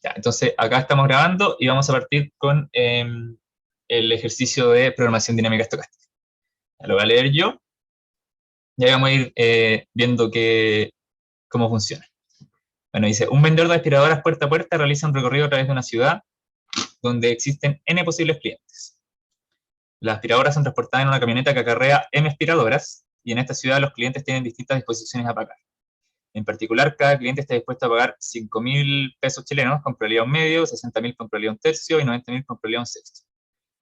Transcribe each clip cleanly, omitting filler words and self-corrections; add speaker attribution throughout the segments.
Speaker 1: Ya, entonces acá estamos grabando y vamos a partir con el ejercicio de programación dinámica estocástica. Ya lo voy a leer yo y ahí vamos a ir viendo cómo funciona. Bueno, dice, un vendedor de aspiradoras puerta a puerta realiza un recorrido a través de una ciudad donde existen N posibles clientes. Las aspiradoras son transportadas en una camioneta que acarrea M aspiradoras y en esta ciudad los clientes tienen distintas disposiciones a pagar. En particular, cada cliente está dispuesto a pagar 5.000 pesos chilenos con probabilidad un medio, 60.000 con probabilidad un tercio y 90.000 con probabilidad un sexto.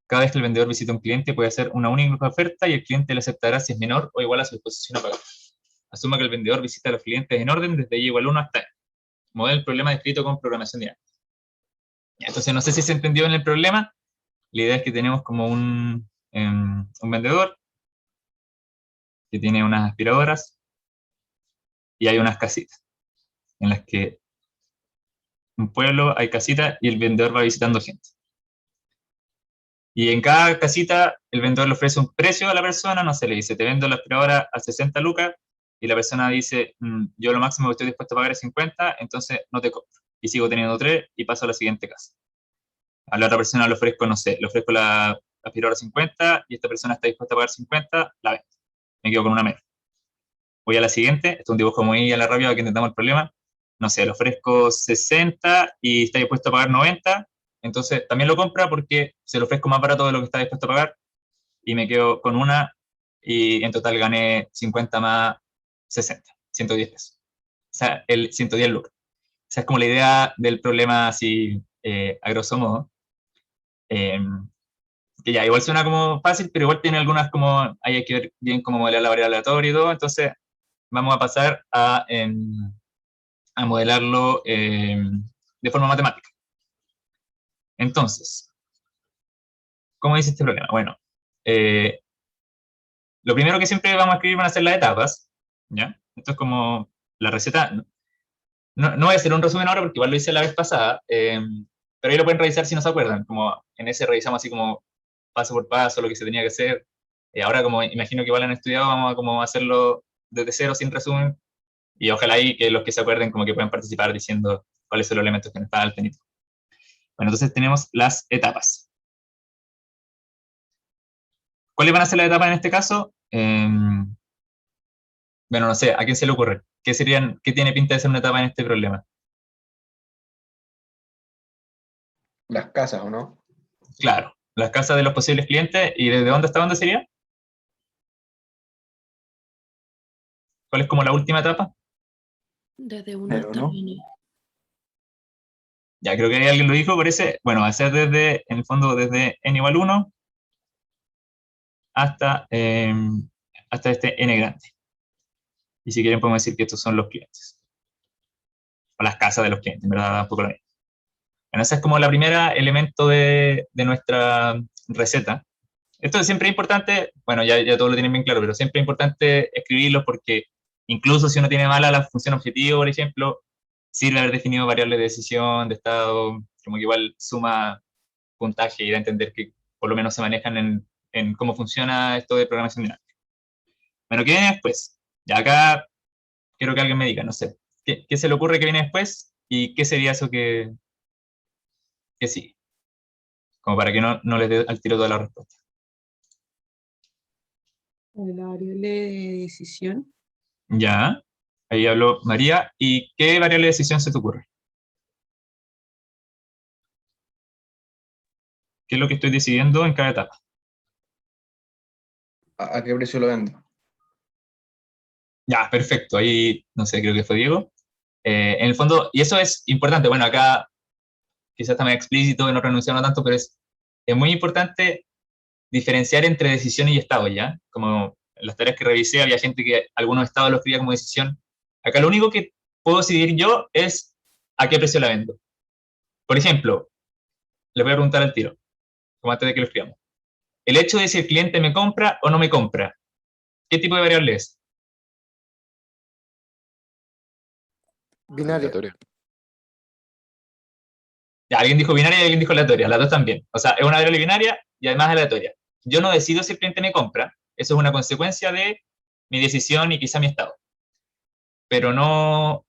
Speaker 1: Cada vez que el vendedor visita a un cliente puede hacer una única oferta y el cliente le aceptará si es menor o igual a su disposición a pagar. Asuma que el vendedor visita a los clientes en orden desde y igual 1 hasta n. Modela el problema descrito con programación dinámica. Entonces, no sé si se entendió en el problema. La idea es que tenemos como un vendedor que tiene unas aspiradoras y hay unas casitas en las que un pueblo hay casitas y el vendedor va visitando gente. Y en cada casita el vendedor le ofrece un precio a la persona, no sé, le dice, te vendo la aspiradora a 60 lucas, y la persona dice, yo lo máximo que estoy dispuesto a pagar es 50, entonces no te compro. Y sigo teniendo 3 y paso a la siguiente casa. A la otra persona le ofrezco, no sé, le ofrezco la aspiradora a 50 y esta persona está dispuesta a pagar 50, la vendo. Me quedo con una menos. Voy a la siguiente, esto es un dibujo muy a la rabia que intentamos el problema. No sé, le ofrezco 60 y está dispuesto a pagar 90, entonces también lo compra porque se lo ofrezco más barato de lo que está dispuesto a pagar y me quedo con una y en total gané 50 más 60, 110 pesos. O sea, el 110 lucas. Esa es como la idea del problema así a grosso modo. Que ya, igual suena como fácil, pero igual tiene algunas como, hay que ver bien cómo modelar la variable aleatoria y todo, entonces vamos a pasar a modelarlo de forma matemática. Entonces, ¿cómo dice este problema? Bueno, lo primero que siempre vamos a escribir van a ser las etapas, ¿ya? Esto es como la receta. No voy a hacer un resumen ahora porque igual lo hice la vez pasada, pero ahí lo pueden revisar si no se acuerdan, como en ese revisamos así como paso por paso lo que se tenía que hacer. Ahora como imagino que igual han estudiado, vamos a como hacerlo desde cero sin resumen, y ojalá ahí que los que se acuerden como que puedan participar diciendo cuáles son los elementos que nos faltan y todo. Bueno, entonces tenemos las etapas. ¿Cuáles van a ser las etapas en este caso? Bueno, no sé, ¿a quién se le ocurre? ¿Qué tiene pinta de ser una etapa en este problema?
Speaker 2: Las casas, ¿o no?
Speaker 1: Claro, las casas de los posibles clientes, ¿y desde dónde hasta dónde sería? ¿Cuál es como la última etapa?
Speaker 3: Desde 1
Speaker 2: Pero
Speaker 3: hasta
Speaker 2: no.
Speaker 3: n.
Speaker 1: Ya, creo que alguien lo dijo, parece. Bueno, va a ser desde, en el fondo, desde n igual 1 hasta este n grande. Y si quieren podemos decir que estos son los clientes. O las casas de los clientes, en verdad, un poco lo mismo. Bueno, ese es como el primer elemento de nuestra receta. Esto es siempre importante, bueno, ya todo lo tienen bien claro, pero siempre es importante escribirlos porque incluso si uno tiene mala la función objetivo, por ejemplo, sirve haber definido variables de decisión, de estado, como que igual suma puntaje y da a entender que por lo menos se manejan en cómo funciona esto de programación dinámica. Bueno, ¿qué viene después? Ya acá quiero que alguien me diga, no sé, ¿qué se le ocurre que viene después? ¿Y qué sería eso que sigue? Como para que no les dé al tiro toda la respuesta.
Speaker 3: La variable de decisión.
Speaker 1: Ya, ahí habló María. ¿Y qué variable de decisión se te ocurre? ¿Qué es lo que estoy decidiendo en cada etapa?
Speaker 2: ¿A qué precio lo vendo?
Speaker 1: Ya, perfecto. Ahí, no sé, creo que fue Diego. En el fondo, y eso es importante. Bueno, acá quizás está más explícito y no renunciaron tanto, pero es muy importante diferenciar entre decisión y estado, ¿ya? Como en las tareas que revisé, había gente que algunos estados lo escribía como decisión. Acá lo único que puedo decidir yo es a qué precio la vendo. Por ejemplo, le voy a preguntar al tiro, como antes de que lo escribamos. El hecho de si el cliente me compra o no me compra, ¿qué tipo de variable es?
Speaker 2: Binaria.
Speaker 4: Aleatorio.
Speaker 1: Ya, alguien dijo binaria y alguien dijo aleatoria, las dos también. O sea, es una variable binaria y además aleatoria. Yo no decido si el cliente me compra, eso es una consecuencia de mi decisión y quizá mi estado. Pero no,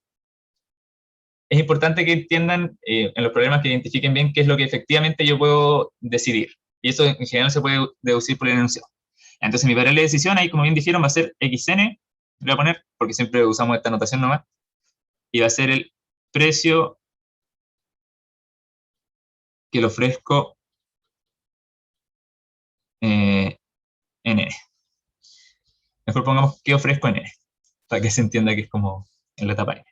Speaker 1: es importante que entiendan en los problemas que identifiquen bien qué es lo que efectivamente yo puedo decidir. Y eso en general se puede deducir por el enunciado. Entonces mi variable de decisión, ahí como bien dijeron, va a ser xn, le voy a poner, porque siempre usamos esta notación nomás, y va a ser el precio que le ofrezco en n. Mejor pongamos qué ofrezco en n, para que se entienda que es como en la etapa n.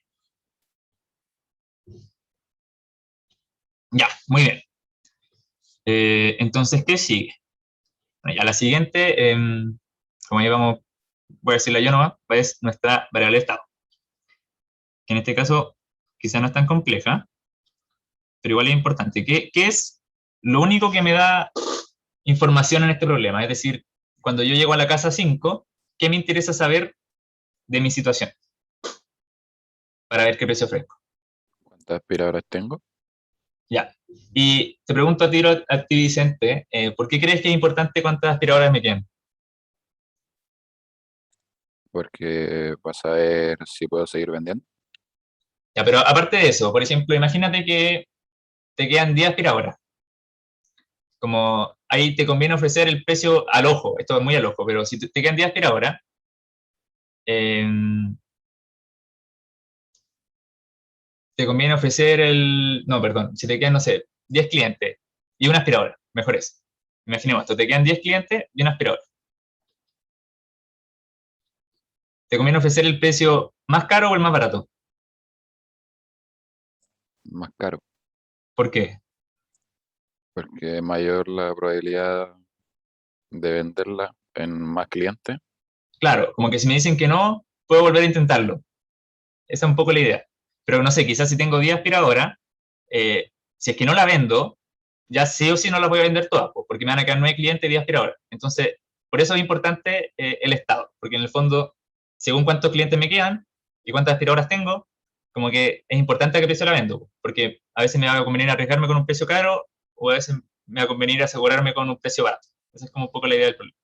Speaker 1: Ya, muy bien. Entonces, ¿qué sigue? Bueno, ya la siguiente, como ya vamos, voy a decirla yo nomás, es nuestra variable de estado. Que en este caso quizá no es tan compleja, pero igual es importante. ¿Qué es lo único que me da información en este problema? Es decir, cuando yo llego a la casa 5, ¿qué me interesa saber de mi situación? Para ver qué precio ofrezco.
Speaker 4: ¿Cuántas aspiradoras tengo?
Speaker 1: Ya. Y te pregunto a ti Vicente, ¿por qué crees que es importante cuántas aspiradoras me quedan?
Speaker 4: Porque vas a ver si puedo seguir vendiendo.
Speaker 1: Ya, pero aparte de eso, por ejemplo, imagínate que te quedan 10 aspiradoras. Como ahí te conviene ofrecer el precio al ojo, esto es muy al ojo, pero si te quedan 10 aspiradoras, te conviene ofrecer no, perdón, si te quedan, no sé, 10 clientes y una aspiradora, mejor es. Imaginemos esto, te quedan 10 clientes y una aspiradora. ¿Te conviene ofrecer el precio más caro o el más barato?
Speaker 4: Más caro,
Speaker 1: ¿Por qué?
Speaker 4: porque es mayor la probabilidad de venderla en más clientes.
Speaker 1: Claro, como que si me dicen que no, puedo volver a intentarlo. Esa es un poco la idea. Pero no sé, quizás si tengo 10 aspiradoras, si es que no la vendo, ya sí o sí no las voy a vender todas, pues, porque me van a quedar 9 clientes y 10 aspiradoras. Entonces, por eso es importante el estado, porque en el fondo, según cuántos clientes me quedan y cuántas aspiradoras tengo, como que es importante a qué precio la vendo, porque a veces me va a convenir arriesgarme con un precio caro o a veces me va a convenir asegurarme con un precio barato. Esa es como un poco la idea del problema.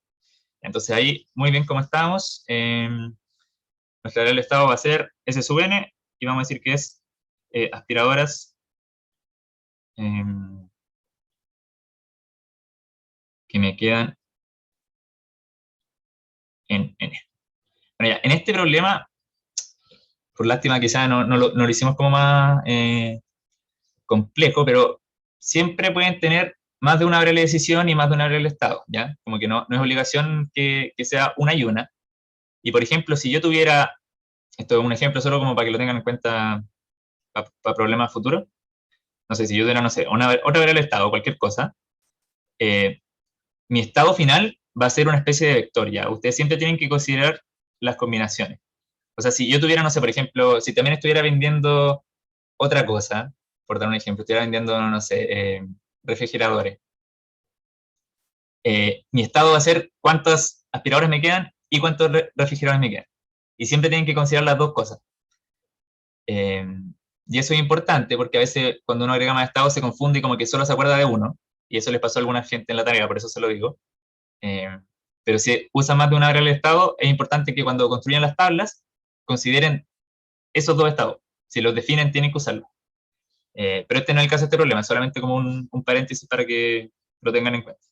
Speaker 1: Entonces ahí, muy bien como estamos, nuestra variable de estado va a ser S sub n y vamos a decir que es aspiradoras que me quedan en n. Bueno, ya, en este problema, por lástima quizás no lo hicimos como más complejo, pero siempre pueden tener más de una variable de decisión y más de una variable de estado, ¿ya? Como que no es obligación que sea una y una. Y por ejemplo, si yo tuviera, esto es un ejemplo solo como para que lo tengan en cuenta para problemas futuros, no sé, si yo tuviera, no sé, otra variable de estado, cualquier cosa, mi estado final va a ser una especie de vector, ¿ya? Ustedes siempre tienen que considerar las combinaciones. O sea, si yo tuviera, no sé, por ejemplo, si también estuviera vendiendo otra cosa, por dar un ejemplo, estuviera vendiendo, no sé, refrigeradores, mi estado va a ser cuántas aspiradoras me quedan y cuántos refrigeradores me quedan. Y siempre tienen que considerar las dos cosas. Y eso es importante porque a veces cuando uno agrega más estados se confunde y como que solo se acuerda de uno. Y eso les pasó a alguna gente en la tarea, por eso se lo digo. Pero si usan más de una variable de estado, es importante que cuando construyan las tablas consideren esos dos estados. Si los definen, tienen que usarlos. Pero este no es el caso de este problema, es solamente como un paréntesis para que lo tengan en cuenta.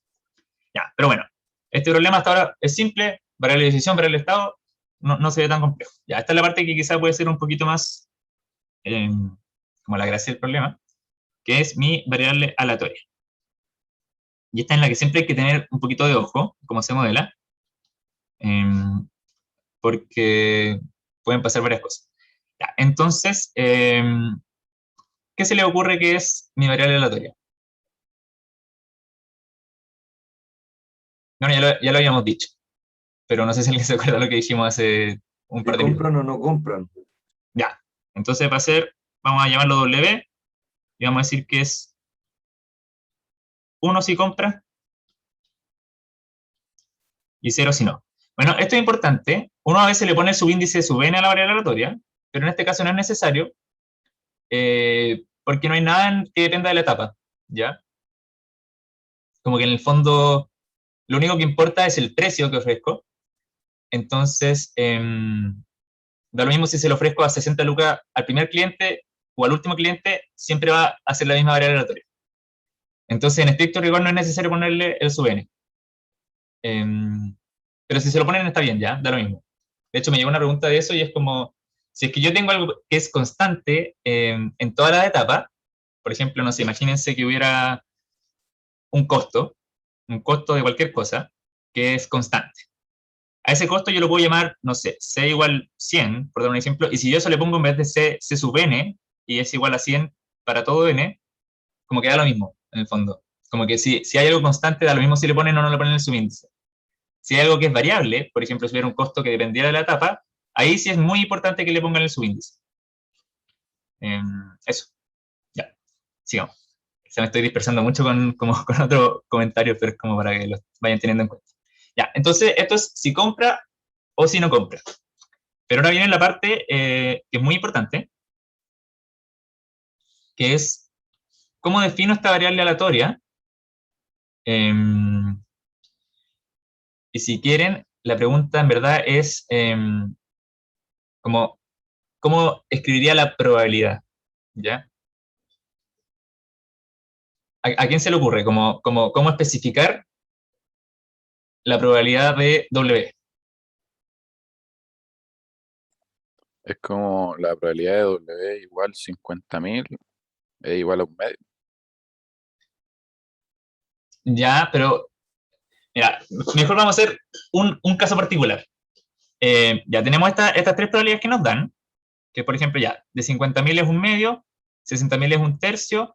Speaker 1: Ya, pero bueno, este problema hasta ahora es simple, variable de decisión, variable de estado, no se ve tan complejo. Ya, esta es la parte que quizá puede ser un poquito más como la gracia del problema, que es mi variable aleatoria. Y esta es la que siempre hay que tener un poquito de ojo, cómo se modela, porque pueden pasar varias cosas. Ya, entonces, ¿qué se le ocurre que es mi variable aleatoria? Bueno, ya lo habíamos dicho, pero no sé si alguien se acuerda lo que dijimos hace un par
Speaker 5: Si
Speaker 1: de minutos.
Speaker 5: compran o no compran.
Speaker 1: Ya, entonces va a ser, vamos a llamarlo W, y vamos a decir que es 1 si compra y 0 si no. Bueno, esto es importante. Uno a veces le pone el subíndice sub n a la variable aleatoria, pero en este caso no es necesario, porque no hay nada que dependa de la etapa, ¿ya? Como que en el fondo lo único que importa es el precio que ofrezco. Entonces, da lo mismo si se lo ofrezco a 60 lucas al primer cliente o al último cliente, siempre va a ser la misma variable aleatoria. Entonces, en estricto rigor no es necesario ponerle el sub n. Pero si se lo ponen está bien, ya, da lo mismo. De hecho, me llegó una pregunta de eso y es como, si es que yo tengo algo que es constante en todas las etapas, por ejemplo, no sé, imagínense que hubiera un costo de cualquier cosa, que es constante. A ese costo yo lo puedo llamar, no sé, C igual 100, por dar un ejemplo, y si yo eso le pongo en vez de C sub n, y es igual a 100 para todo n, como que da lo mismo, en el fondo. Como que si hay algo constante, da lo mismo si le ponen o no le ponen el subíndice. Si hay algo que es variable, por ejemplo, si hubiera un costo que dependiera de la etapa, ahí sí es muy importante que le pongan el subíndice. Eso. Ya, sigamos. Se me estoy dispersando mucho con otros comentarios, pero es como para que los vayan teniendo en cuenta. Ya, entonces esto es si compra o si no compra. Pero ahora viene la parte que es muy importante, que es cómo defino esta variable aleatoria. Y si quieren, la pregunta en verdad es como, ¿cómo escribiría la probabilidad? ¿Ya? ¿A quién se le ocurre? ¿Cómo especificar la probabilidad de W?
Speaker 4: Es como la probabilidad de W igual 50.000 es igual a un medio.
Speaker 1: Ya, pero mira, mejor vamos a hacer un caso particular. Ya tenemos estas tres probabilidades que nos dan, que por ejemplo ya, de 50.000 es un medio, 60.000 es un tercio,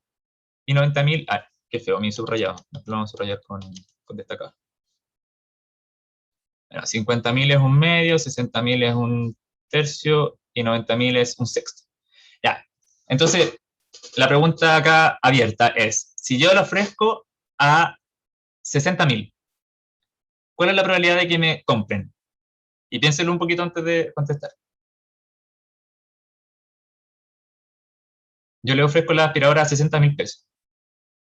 Speaker 1: y 90.000, qué feo, mi subrayado, lo vamos a subrayar con destacado. Bueno, 50.000 es un medio, 60.000 es un tercio, y 90.000 es un sexto. Ya, entonces, la pregunta acá abierta es, si yo le ofrezco a 60.000, ¿cuál es la probabilidad de que me compren? Y piénsenlo un poquito antes de contestar. Yo le ofrezco la aspiradora a 60.000 pesos.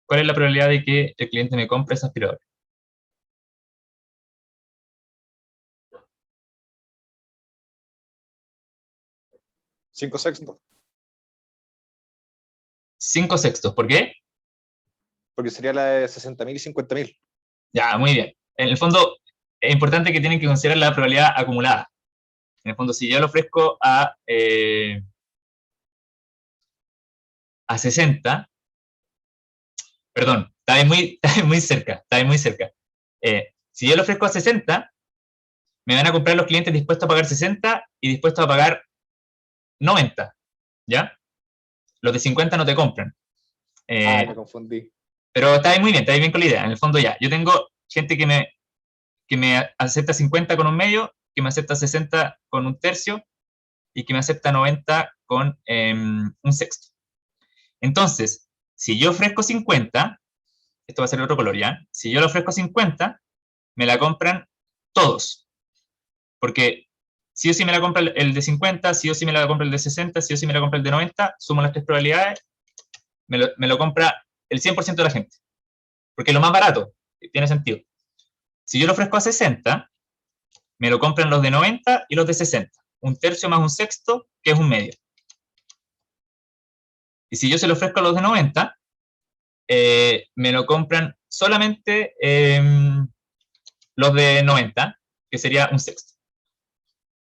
Speaker 1: ¿Cuál es la probabilidad de que el cliente me compre esa aspiradora?
Speaker 5: 5/6,
Speaker 1: 5 sextos. ¿Por qué?
Speaker 5: porque sería la de 60.000 y 50.000.
Speaker 1: Ya, muy bien. En el fondo, es importante que tienen que considerar la probabilidad acumulada. En el fondo, si yo le ofrezco a 60, perdón, está muy cerca, si yo le ofrezco a 60, me van a comprar los clientes dispuestos a pagar 60 y dispuestos a pagar 90, ¿ya? Los de 50 no te compran.
Speaker 5: Me confundí.
Speaker 1: Pero está muy bien con la idea. En el fondo ya, yo tengo gente que me acepta 50 con un medio, que me acepta 60 con un tercio y que me acepta 90 con un sexto. Entonces, si yo ofrezco 50, esto va a ser otro color ya, si yo le ofrezco 50, me la compran todos. Porque sí o sí me la compra el de 50, sí o sí me la compra el de 60, sí o sí me la compra el de 90, sumo las tres probabilidades, me lo compra el 100% de la gente. Porque es lo más barato, tiene sentido. Si yo lo ofrezco a 60, me lo compran los de 90 y los de 60. Un tercio más un sexto, que es un medio. Y si yo se lo ofrezco a los de 90, me lo compran solamente los de 90, que sería un sexto.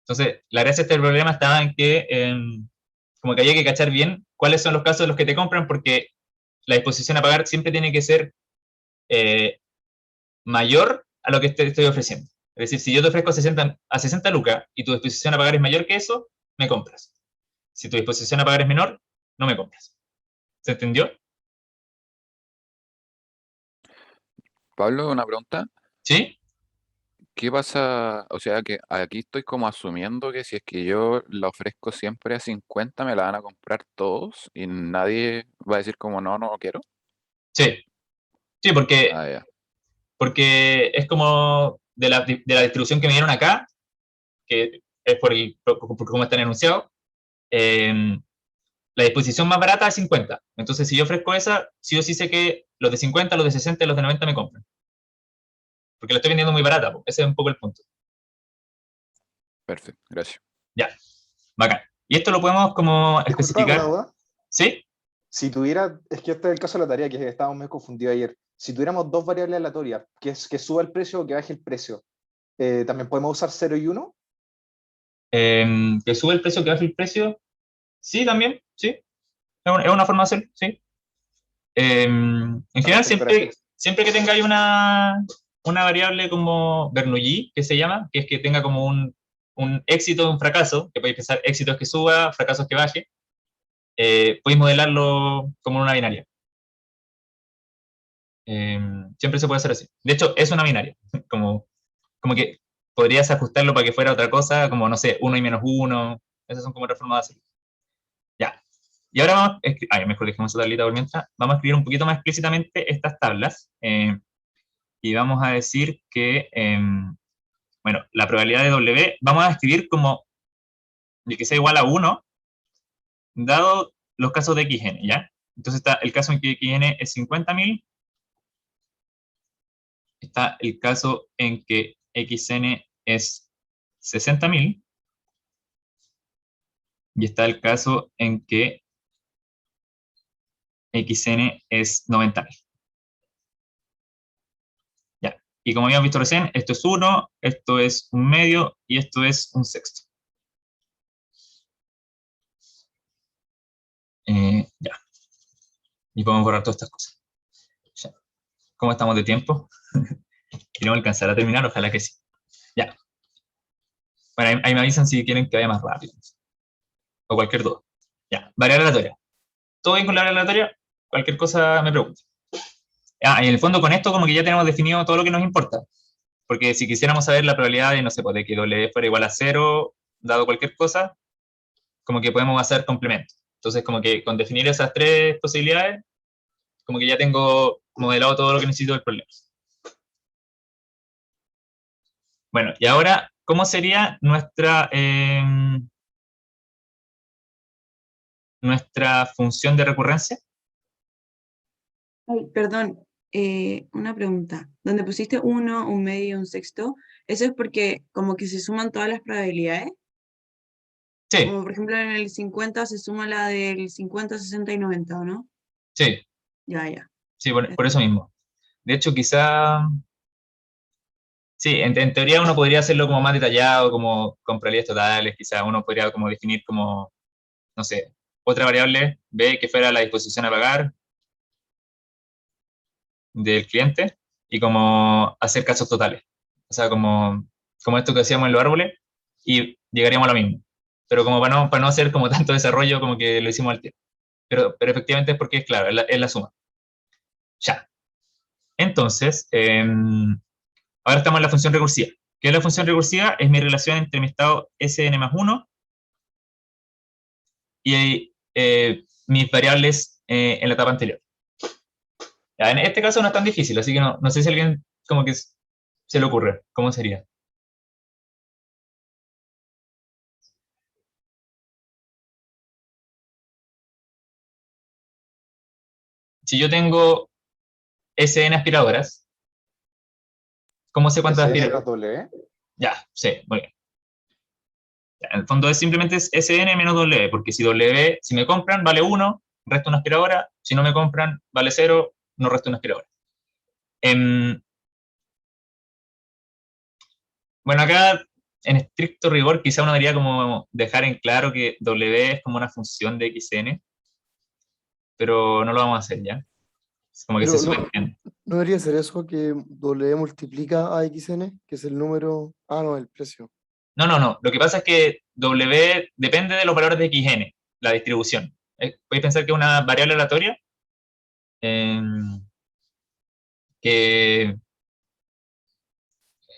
Speaker 1: Entonces, la gracia de este problema estaba en que como que había que cachar bien cuáles son los casos de los que te compran, porque la disposición a pagar siempre tiene que ser mayor a lo que te estoy ofreciendo. Es decir, si yo te ofrezco a 60 lucas y tu disposición a pagar es mayor que eso, me compras. Si tu disposición a pagar es menor, no me compras. ¿Se entendió?
Speaker 4: Pablo, una pregunta.
Speaker 1: ¿Sí?
Speaker 4: ¿Qué pasa? O sea, que aquí estoy como asumiendo que si es que yo la ofrezco siempre a 50, me la van a comprar todos y nadie va a decir como no, no lo quiero.
Speaker 1: Sí. Sí,
Speaker 4: Ah, ya.
Speaker 1: porque es como de la distribución que me dieron acá, que es por cómo están enunciados, la disposición más barata es 50. Entonces, si yo ofrezco esa, sí o sí sé que los de 50, los de 60 y los de 90 me compran. Porque la estoy vendiendo muy barata. Ese es un poco el punto.
Speaker 4: Perfecto, gracias.
Speaker 1: Ya, bacán. Y esto lo podemos como
Speaker 2: Disculpa, una
Speaker 1: especificar.
Speaker 2: duda.
Speaker 1: ¿Sí?
Speaker 5: Si tuviera, es que este es el caso de la tarea que estábamos muy confundidos ayer. Si tuviéramos dos variables aleatorias, que suba el precio o que baje el precio, ¿también podemos usar 0 y 1?
Speaker 1: Que sube el precio, que baje el precio. Sí, también, sí. Es una forma de hacerlo, sí. En general, siempre que tengáis una variable como Bernoulli, que se llama, que es que tenga como un éxito y un fracaso, que podéis pensar éxitos que suba, fracasos que baje, podéis modelarlo como una binaria. Siempre se puede hacer así. De hecho, es una binaria. Como que podrías ajustarlo para que fuera otra cosa, como, no sé, 1 y menos 1. Esas son como otras formas de hacerlo. Ya. Y ahora vamos a escribir, mejor dejemos esa tablita por mientras. Vamos a escribir un poquito más explícitamente estas tablas. Y vamos a decir que, bueno, la probabilidad de W, vamos a escribir como de que sea igual a 1, dado los casos de XN, ¿ya? Entonces está el caso en que XN es 50.000, está el caso en que XN es 60.000, y está el caso en que XN es 90.000. Ya. Y como habíamos visto recién, esto es 1, esto es un medio, y esto es un sexto. Ya. Y podemos borrar todas estas cosas. Ya. ¿Cómo estamos de tiempo? ¿Queremos alcanzar a terminar? Ojalá que sí. Ya. Bueno, ahí me avisan si quieren que vaya más rápido. O cualquier duda. Ya. Variable aleatoria. ¿Todo bien con la variable aleatoria? Cualquier cosa me pregunta. Y en el fondo con esto como que ya tenemos definido todo lo que nos importa. Porque si quisiéramos saber la probabilidad de, no sé, pues, de que W fuera igual a 0, dado cualquier cosa, como que podemos hacer complemento. Entonces, como que con definir esas tres posibilidades, como que ya tengo modelado todo lo que necesito del problema. Bueno, y ahora, ¿cómo sería nuestra función de recurrencia?
Speaker 3: Ay, perdón, una pregunta. Donde pusiste 1, un medio y un sexto, ¿eso es porque como que se suman todas las probabilidades?
Speaker 1: Sí,
Speaker 3: Como por ejemplo en el 50 se suma la del 50, 60 y 90, ¿o no?
Speaker 1: sí,
Speaker 3: Ya.
Speaker 1: sí, por eso mismo. De hecho, quizá, sí, en teoría uno podría hacerlo como más detallado, como con probabilidades totales, quizá uno podría como definir como, no sé, otra variable, B, que fuera la disposición a pagar del cliente, y como hacer casos totales. O sea, como esto que hacíamos en los árboles, y llegaríamos a lo mismo. Pero como para no hacer como tanto desarrollo, como que lo hicimos al tiempo. Pero efectivamente es porque es claro, es la suma. Ya. Entonces, ahora estamos en la función recursiva. ¿Qué es la función recursiva? Es mi relación entre mi estado Sn más 1 y mis variables en la etapa anterior. Ya, en este caso no es tan difícil, así que no sé si a alguien como que se le ocurre. ¿Cómo sería? Si yo tengo Sn aspiradoras, ¿cómo sé cuántas
Speaker 5: ¿SN
Speaker 1: aspiradoras?
Speaker 5: más W?
Speaker 1: Ya, sí, muy bien. Ya, en el fondo es simplemente Sn menos W, porque si W, si me compran, vale 1, resto una aspiradora. Si no me compran, vale 0, no resto una aspiradora. Bueno, acá, en estricto rigor, quizá uno debería como dejar en claro que W es como una función de Xn, pero no lo vamos a hacer ya. Es como que se
Speaker 2: Pero no,
Speaker 1: subentiende.
Speaker 2: no debería ser eso que W multiplica a XN, que es el número. Ah, no, el precio.
Speaker 1: No. Lo que pasa es que W depende de los valores de Xn, la distribución. Podéis pensar que es una variable aleatoria eh, que...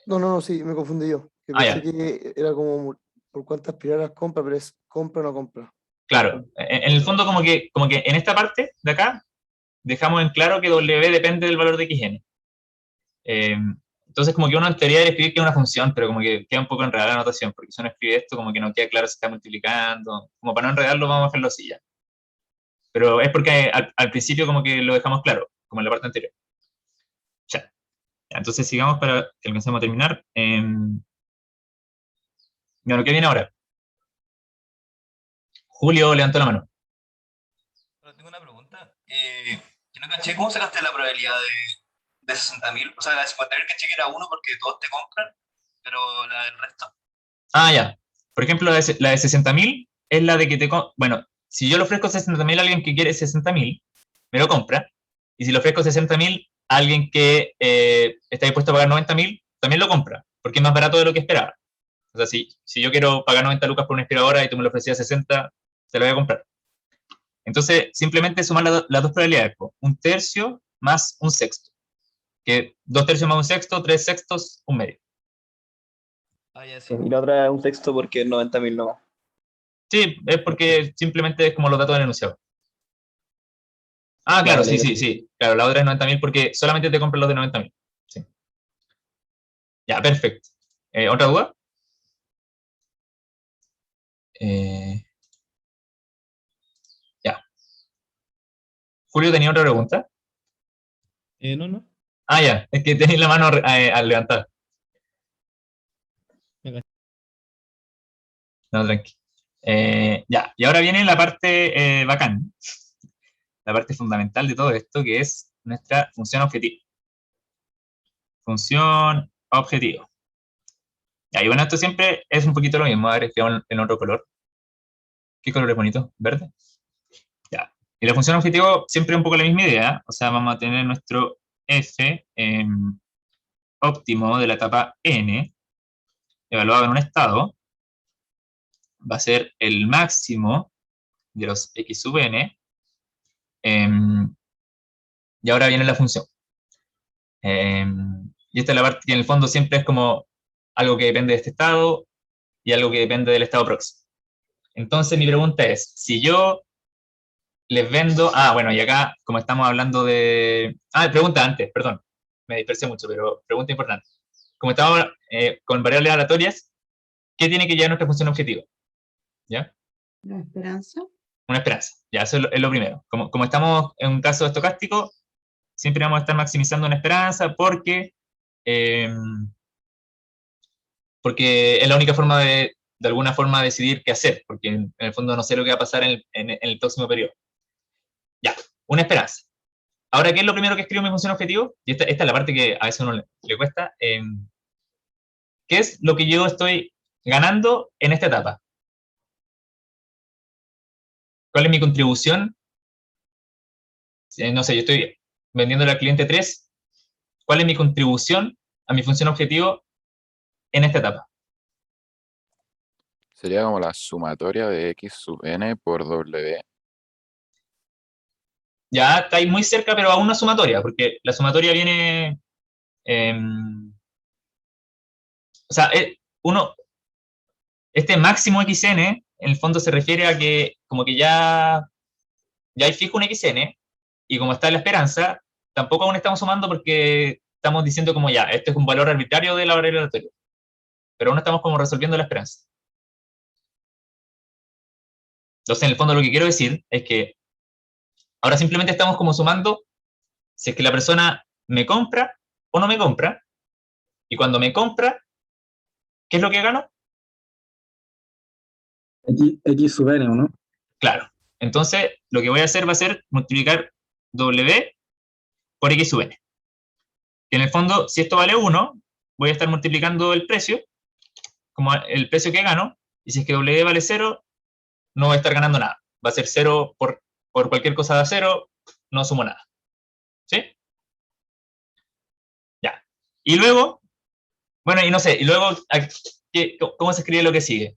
Speaker 2: No, sí, me confundí yo. Que
Speaker 1: Ah,
Speaker 2: pensé
Speaker 1: ya,
Speaker 2: que era como por cuántas aspiradoras compra, pero es compra o no compra.
Speaker 1: claro. En el fondo como que en esta parte de acá dejamos en claro que W depende del valor de Xn. Eh, entonces, como que uno en teoría debería escribir que es una función, pero como que queda un poco enredada la notación, porque si uno escribe esto, como que no queda claro si está multiplicando. Como para no enredarlo, vamos a dejarlo así ya. Pero es porque al principio como que lo dejamos claro, como en la parte anterior. Ya. Entonces sigamos para que alcancemos a terminar. Bueno, ¿qué viene ahora? Julio levantó la mano.
Speaker 6: caché, ¿cómo sacaste la probabilidad de 60.000? O sea, la de 50.000 caché que era 1 porque todos te compran, pero la del resto.
Speaker 1: Ah, ya. Por ejemplo, la de 60.000 es la de que bueno, si yo le ofrezco 60.000 a alguien que quiere 60.000, me lo compra. Y si le ofrezco 60.000 a alguien que está dispuesto a pagar 90.000, también lo compra, porque es más barato de lo que esperaba. O sea, si yo quiero pagar 90 lucas por una aspiradora y tú me lo ofrecías 60, te lo voy a comprar. Entonces, simplemente sumar las dos probabilidades, un tercio más un sexto. Que 2 tercios más un sexto, 3 sextos, un medio.
Speaker 6: Ah, ya sí. Y la otra es un texto porque es 90.000 nomás.
Speaker 1: Sí, es porque simplemente es como los datos del enunciado. Ah, claro,
Speaker 6: Vale,
Speaker 1: sí. Claro, la otra es 90.000 porque solamente te compran los de 90.000. Sí. Ya, perfecto. ¿Otra duda? Ya. Julio, ¿tenía otra pregunta?
Speaker 7: No.
Speaker 1: Ah, ya, es que tenéis la mano al levantar.
Speaker 7: Me
Speaker 1: No, tranqui. Ya, y ahora viene la parte bacán, la parte fundamental de todo esto, que es nuestra función objetivo. Función objetivo. Ya, y bueno, esto siempre es un poquito lo mismo. A ver, escribamos en otro color. ¿Qué color es bonito? ¿Verde? Ya. Y la función objetivo siempre es un poco la misma idea. O sea, vamos a tener nuestro f óptimo de la etapa n, evaluado en un estado. Va a ser el máximo de los x sub n. Y ahora viene la función. Y esta es la parte que en el fondo siempre es como algo que depende de este estado y algo que depende del estado próximo. Entonces mi pregunta es, si yo les vendo... Ah, bueno, y acá, como estamos hablando de... Ah, pregunta antes, perdón. Me dispersé mucho, pero pregunta importante. Como estamos con variables aleatorias, ¿qué tiene que llevar nuestra función objetivo? ¿Ya?
Speaker 3: La esperanza.
Speaker 1: Una esperanza. Ya, eso es lo primero. Como estamos en un caso estocástico, siempre vamos a estar maximizando una esperanza porque es la única forma de alguna forma decidir qué hacer, porque en el fondo no sé lo que va a pasar en el próximo periodo. Ya, una esperanza. Ahora, ¿qué es lo primero que escribo en mi función objetivo? Y esta es la parte que a veces a uno le cuesta. ¿Qué es lo que yo estoy ganando en esta etapa? ¿Cuál es mi contribución? No sé, yo estoy vendiéndole al cliente 3. ¿Cuál es mi contribución a mi función objetivo en esta etapa?
Speaker 4: Sería como la sumatoria de x sub n por w.
Speaker 1: Ya está ahí muy cerca, pero aún no es sumatoria, porque la sumatoria viene... o sea, este máximo xn, en el fondo se refiere a que como que ya hay fijo un xn, y como está la esperanza, tampoco aún estamos sumando porque estamos diciendo como ya, este es un valor arbitrario de la variable aleatoria, pero aún estamos como resolviendo la esperanza. Entonces, en el fondo lo que quiero decir es que ahora simplemente estamos como sumando si es que la persona me compra o no me compra, y cuando me compra, ¿qué es lo que gano?
Speaker 6: X sub n, ¿no?
Speaker 1: Claro. Entonces, lo que voy a hacer va a ser multiplicar W por X sub N. Que en el fondo, si esto vale 1, voy a estar multiplicando el precio, como el precio que gano, y si es que W vale 0, no voy a estar ganando nada. Va a ser 0 por cualquier cosa de 0, no sumo nada. ¿Sí? Ya. Y luego, bueno, y no sé, y luego, ¿cómo se escribe lo que sigue?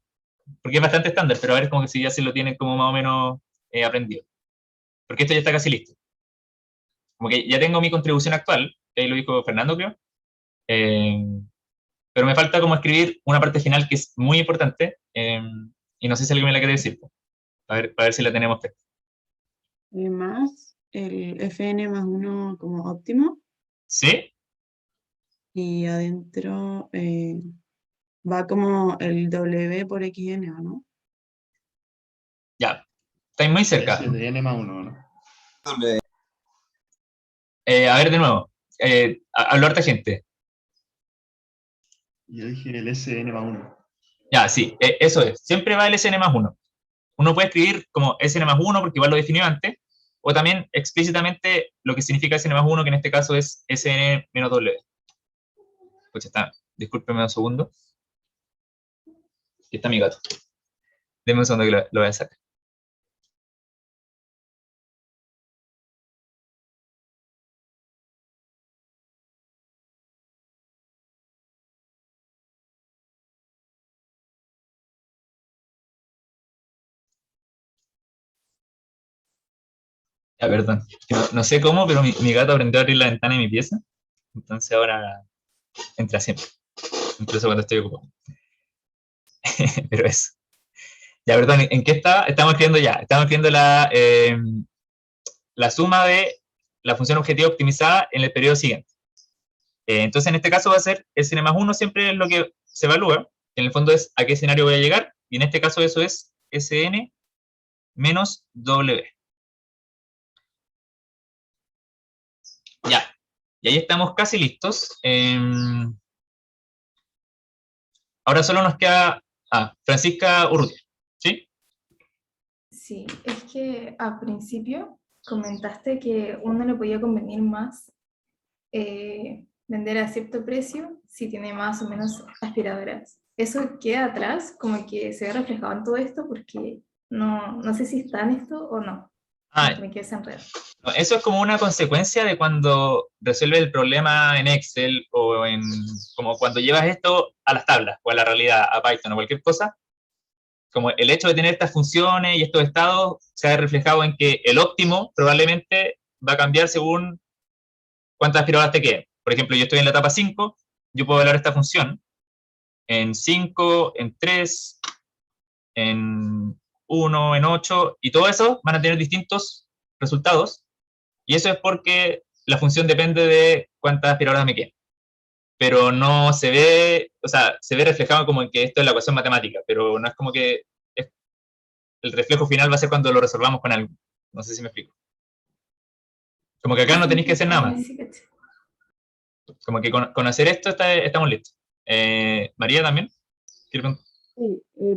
Speaker 1: Porque es bastante estándar, pero a ver como que si ya se lo tienen como más o menos aprendido. Porque esto ya está casi listo. Como que ya tengo mi contribución actual, que ahí lo dijo Fernando, creo. Pero me falta como escribir una parte final que es muy importante, y no sé si alguien me la quiere decir, para ver si la tenemos.
Speaker 3: Más el fn más 1 como óptimo.
Speaker 1: ¿Sí?
Speaker 3: Y adentro va como el W por XN, ¿o no?
Speaker 1: Ya, estáis muy cerca.
Speaker 7: S de n más 1, ¿no?
Speaker 1: A ver, de nuevo, habló harta gente.
Speaker 7: Yo dije el SN más 1.
Speaker 1: Ya, sí, eso es. Siempre va el SN más 1. Uno puede escribir como SN más 1 porque igual lo definió antes, o también explícitamente lo que significa Sn más 1, que en este caso es Sn menos W. Pues está, discúlpeme un segundo. Aquí está mi gato. Denme un segundo que lo voy a sacar. Ya, perdón. No sé cómo, pero mi gato aprendió a abrir la ventana de mi pieza. Entonces ahora entra siempre. Incluso cuando estoy ocupado. Pero eso. Ya, perdón, ¿en qué está? Estamos escribiendo ya. Estamos escribiendo la suma de la función objetiva optimizada en el periodo siguiente. Entonces, en este caso va a ser Sn más 1 siempre es lo que se evalúa. En el fondo es a qué escenario voy a llegar. Y en este caso eso es Sn menos W. Ya. Y ahí estamos casi listos. Ahora solo nos queda Francisca Urrutia. ¿Sí?
Speaker 8: Sí, es que al principio comentaste que uno le podía convenir más vender a cierto precio si tiene más o menos aspiradoras. Eso queda atrás, como que se ve reflejado en todo esto, porque no sé si está en esto o no. Me quedé sin red.
Speaker 1: No, eso es como una consecuencia de cuando resuelves el problema en Excel o como cuando llevas esto a las tablas o a la realidad, a Python o cualquier cosa. Como el hecho de tener estas funciones y estos estados se ha reflejado en que el óptimo probablemente va a cambiar según cuántas aspiradoras te queden. Por ejemplo, yo estoy en la etapa 5, yo puedo evaluar esta función en 5, en 3, en 1, en 8, y todo eso van a tener distintos resultados, y eso es porque la función depende de cuántas aspiradoras me queden. Pero no se ve, o sea, se ve reflejado como en que esto es la ecuación matemática, pero no es como que el reflejo final va a ser cuando lo resolvamos con algo. No sé si me explico. Como que acá no tenéis que hacer nada más. Como que con hacer esto estamos listos. María también.
Speaker 3: Sí,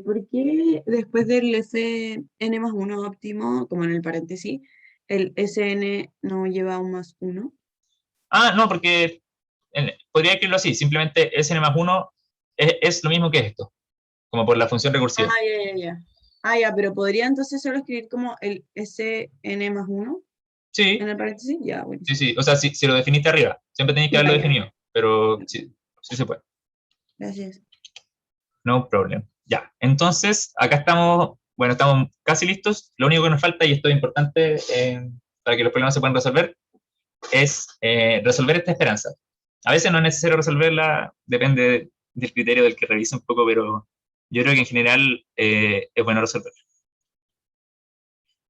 Speaker 3: ¿por qué después del Sn más 1 óptimo, como en el paréntesis, el Sn no lleva un más 1?
Speaker 1: No, porque podría escribirlo así, simplemente Sn más 1 es lo mismo que esto, como por la función recursiva.
Speaker 3: Ya, pero ¿podría entonces solo escribir como el Sn más 1
Speaker 1: Sí,
Speaker 3: en el paréntesis? Ya, bueno.
Speaker 1: sí, o sea, si lo definiste arriba, siempre tenéis que haberlo definido, pero sí se puede.
Speaker 3: Gracias.
Speaker 1: No problem. Ya, entonces, acá estamos, bueno, estamos casi listos. Lo único que nos falta, y esto es importante para que los problemas se puedan resolver, es resolver esta esperanza. A veces no es necesario resolverla, depende del criterio del que revise un poco, pero yo creo que en general es bueno resolverla.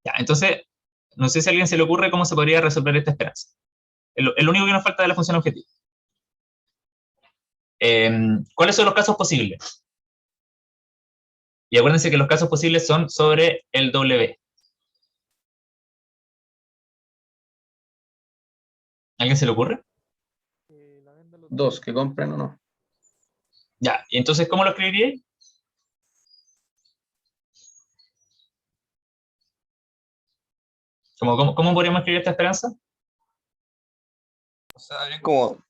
Speaker 1: Ya, entonces, no sé si a alguien se le ocurre cómo se podría resolver esta esperanza. Es lo único que nos falta de la función objetiva. ¿Cuáles son los casos posibles? Y acuérdense que los casos posibles son sobre el W. ¿Alguien se le ocurre?
Speaker 9: Dos, que compren o no.
Speaker 1: Ya, y entonces, ¿cómo lo escribiríais? ¿Cómo podríamos escribir esta esperanza?
Speaker 10: O sea, habría como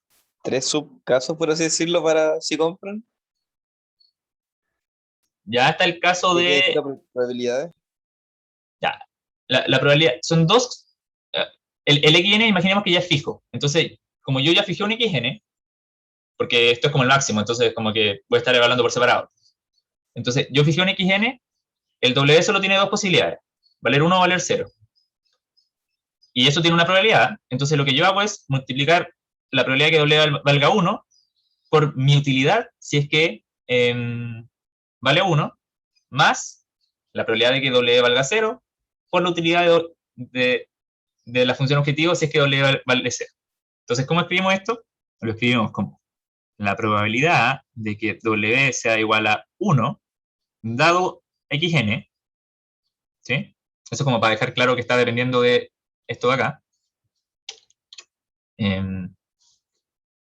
Speaker 10: 3 subcasos, por así decirlo, para si compran.
Speaker 1: Ya está el caso de...
Speaker 10: probabilidades.
Speaker 1: Ya, la probabilidad... Son dos... El xn, imaginemos que ya es fijo. Entonces, como yo ya fijé un xn, porque esto es como el máximo, entonces como que voy a estar evaluando por separado. Entonces, yo fijé un xn, el w solo tiene dos posibilidades, valer 1 o valer 0. Y eso tiene una probabilidad, entonces lo que yo hago es multiplicar la probabilidad de que w valga 1 por mi utilidad, si es que vale 1, más la probabilidad de que w valga 0 por la utilidad de la función objetivo si es que w vale 0. Entonces, ¿cómo escribimos esto? Lo escribimos como la probabilidad de que w sea igual a 1 dado xn, ¿sí? Eso es como para dejar claro que está dependiendo de esto de acá.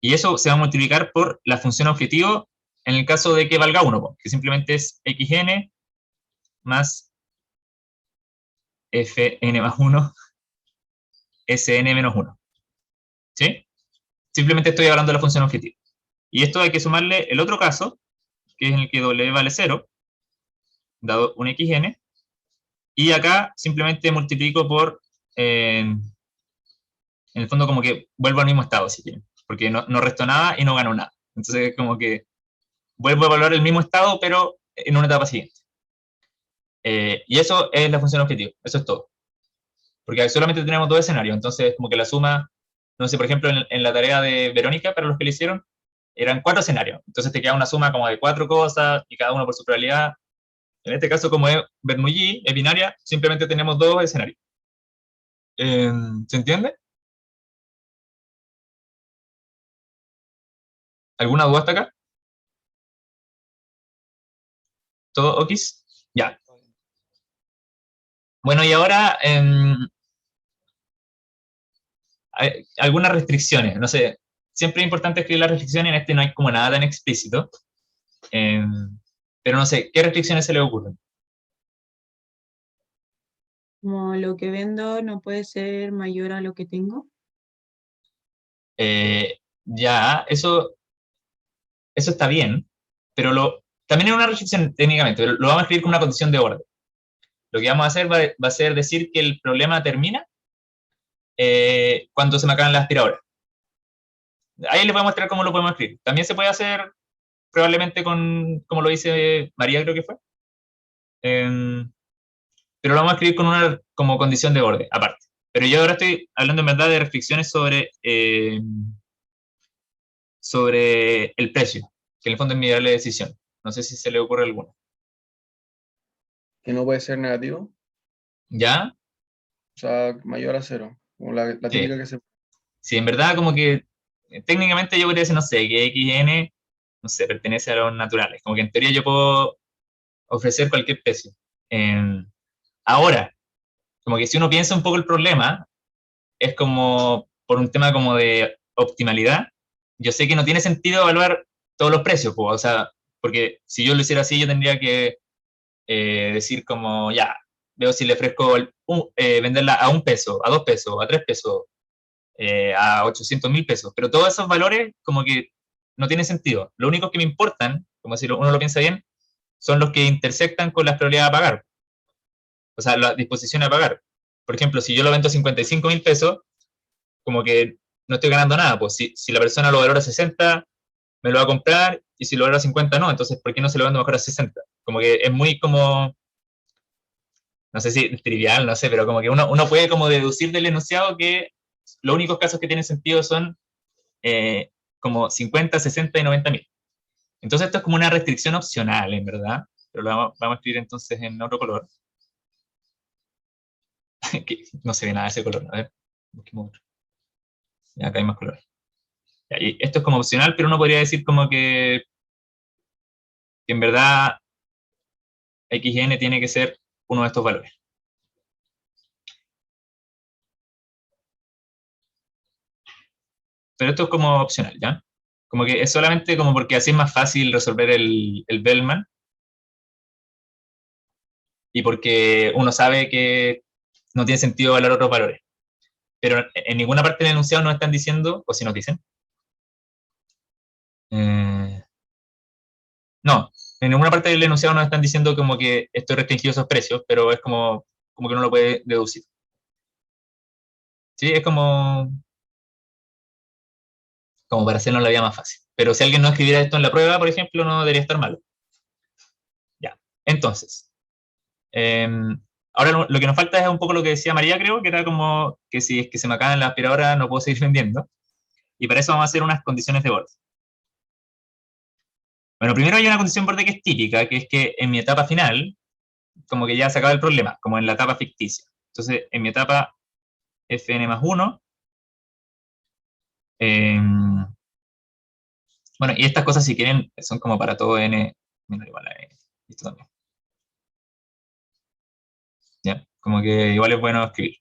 Speaker 1: Y eso se va a multiplicar por la función objetivo en el caso de que valga 1, que simplemente es xn más fn más 1 SN-1. ¿Sí? Simplemente estoy hablando de la función objetiva. Y esto hay que sumarle el otro caso, que es en el que W vale 0, dado un XN, y acá simplemente multiplico por, en el fondo como que vuelvo al mismo estado, si quieren, porque no resto nada y no gano nada. Entonces como que vuelvo a evaluar el mismo estado, pero en una etapa siguiente. Y eso es la función objetivo, eso es todo. Porque solamente tenemos dos escenarios, entonces como que la suma, no sé, por ejemplo, en la tarea de Verónica, para los que le hicieron, eran 4 escenarios. Entonces te queda una suma como de 4 cosas, y cada uno por su probabilidad. En este caso, como es Bernoulli, es binaria, simplemente tenemos 2 escenarios. ¿Se entiende? ¿Alguna duda hasta acá? ¿Todo ok? Ya. Bueno, y ahora hay algunas restricciones. No sé, siempre es importante escribir las restricciones, en este no hay como nada tan explícito. Pero no sé, ¿qué restricciones se le ocurren?
Speaker 3: Como lo que vendo no puede ser mayor a lo que tengo.
Speaker 1: Ya, eso está bien, pero también es una restricción técnicamente, pero lo vamos a escribir con una condición de orden. Lo que vamos a hacer va a ser decir que el problema termina cuando se me acaban las aspiradoras. Ahí les voy a mostrar cómo lo podemos escribir. También se puede hacer probablemente como lo dice María, creo que fue. Pero lo vamos a escribir con una como condición de orden, aparte. Pero yo ahora estoy hablando en verdad de restricciones sobre el precio, que en el fondo es mi variable de decisión. No sé si se le ocurre alguno.
Speaker 9: Que no puede ser negativo,
Speaker 1: ¿Ya?
Speaker 9: o sea, mayor a 0, como la típica que se...
Speaker 1: Sí, en verdad como que técnicamente yo podría decir, no sé, que XN, no sé, pertenece a los naturales. Como que en teoría yo puedo ofrecer cualquier precio. Ahora, como que si uno piensa un poco el problema, es como por un tema como de optimalidad. Yo sé que no tiene sentido evaluar todos los precios, pues, o sea, porque si yo lo hiciera así, yo tendría que decir como, ya, veo si le ofrezco venderla a 1 peso, a 2 pesos, a 3 pesos, a 800.000 pesos, pero todos esos valores como que no tienen sentido. Lo único que me importan, como si uno lo piensa bien, son los que intersectan con las probabilidades a pagar, o sea, la disposición a pagar. Por ejemplo, si yo lo vendo a 55.000 pesos, como que no estoy ganando nada, pues si la persona lo valora a 60, me lo va a comprar, y si lo valora a 50, no, entonces, ¿por qué no se lo vendo mejor a 60? Como que es muy como, no sé si trivial, no sé, pero como que uno puede como deducir del enunciado que los únicos casos que tienen sentido son como 50, 60 y 90.000. Entonces esto es como una restricción opcional, en verdad, pero lo vamos a escribir entonces en otro color. Que no se ve nada de ese color, a ver, busquemos otro. Ya, acá hay más colores. Y esto es como opcional, pero uno podría decir como que en verdad XN tiene que ser uno de estos valores. Pero esto es como opcional, ¿ya? Como que es solamente como porque así es más fácil resolver el Bellman, y porque uno sabe que no tiene sentido valorar otros valores. Pero en ninguna parte del enunciado nos están diciendo, o si nos dicen, no, en ninguna parte del enunciado nos están diciendo como que esto es restringido a esos precios, pero es como que uno lo puede deducir. Sí, es como para hacernos la vida más fácil. Pero si alguien no escribiera esto en la prueba, por ejemplo, no debería estar malo. Ya, entonces, ahora lo que nos falta es un poco lo que decía María, creo, que era como que si es que se me acaban las aspiradoras no puedo seguir vendiendo. Y para eso vamos a hacer unas condiciones de borde. Bueno, primero hay una condición de borde que es típica, que es que en mi etapa final, como que ya se acaba el problema, como en la etapa ficticia. Entonces, en mi etapa Fn más 1, bueno, y estas cosas si quieren son como para todo n menor o igual a n. Esto también. ¿Ya? Como que igual es bueno escribir.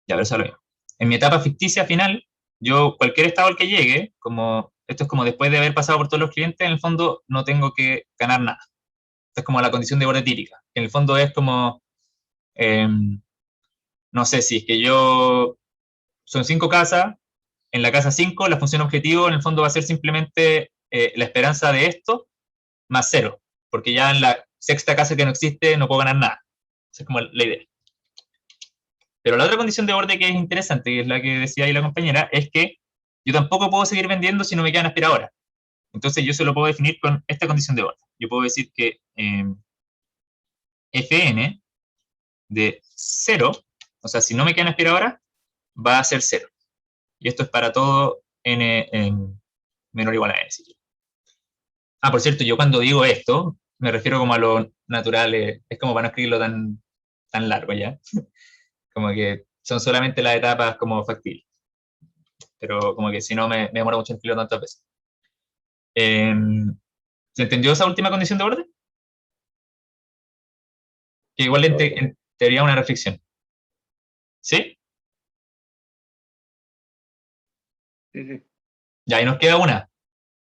Speaker 1: Ya, pero eso lo mismo. En mi etapa ficticia final, yo cualquier estado al que llegue, como esto es como después de haber pasado por todos los clientes, en el fondo no tengo que ganar nada. Esto es como la condición de borde típica, que en el fondo es como, no no sé, si es que son 5 casas, en la casa 5 la función objetivo en el fondo va a ser simplemente la esperanza de esto más 0, porque ya en la sexta casa que no existe no puedo ganar nada. Esa es como la idea. Pero la otra condición de borde que es interesante, que es la que decía ahí la compañera, es que yo tampoco puedo seguir vendiendo si no me quedan aspiradoras. Entonces yo se lo puedo definir con esta condición de borde. Yo puedo decir que Fn de 0, o sea, si no me quedan aspiradoras, va a ser 0. Y esto es para todo n menor o igual a n. Ah, por cierto, yo cuando digo esto, me refiero como a lo natural, es como para no escribirlo tan largo ya. Como que son solamente las etapas como factibles. Pero como que si no me demora mucho en escribirlo tantas veces. ¿Se entendió esa última condición de orden? Que igual en teoría una reflexión. ¿Sí?
Speaker 9: Sí.
Speaker 1: Ya, y nos queda una.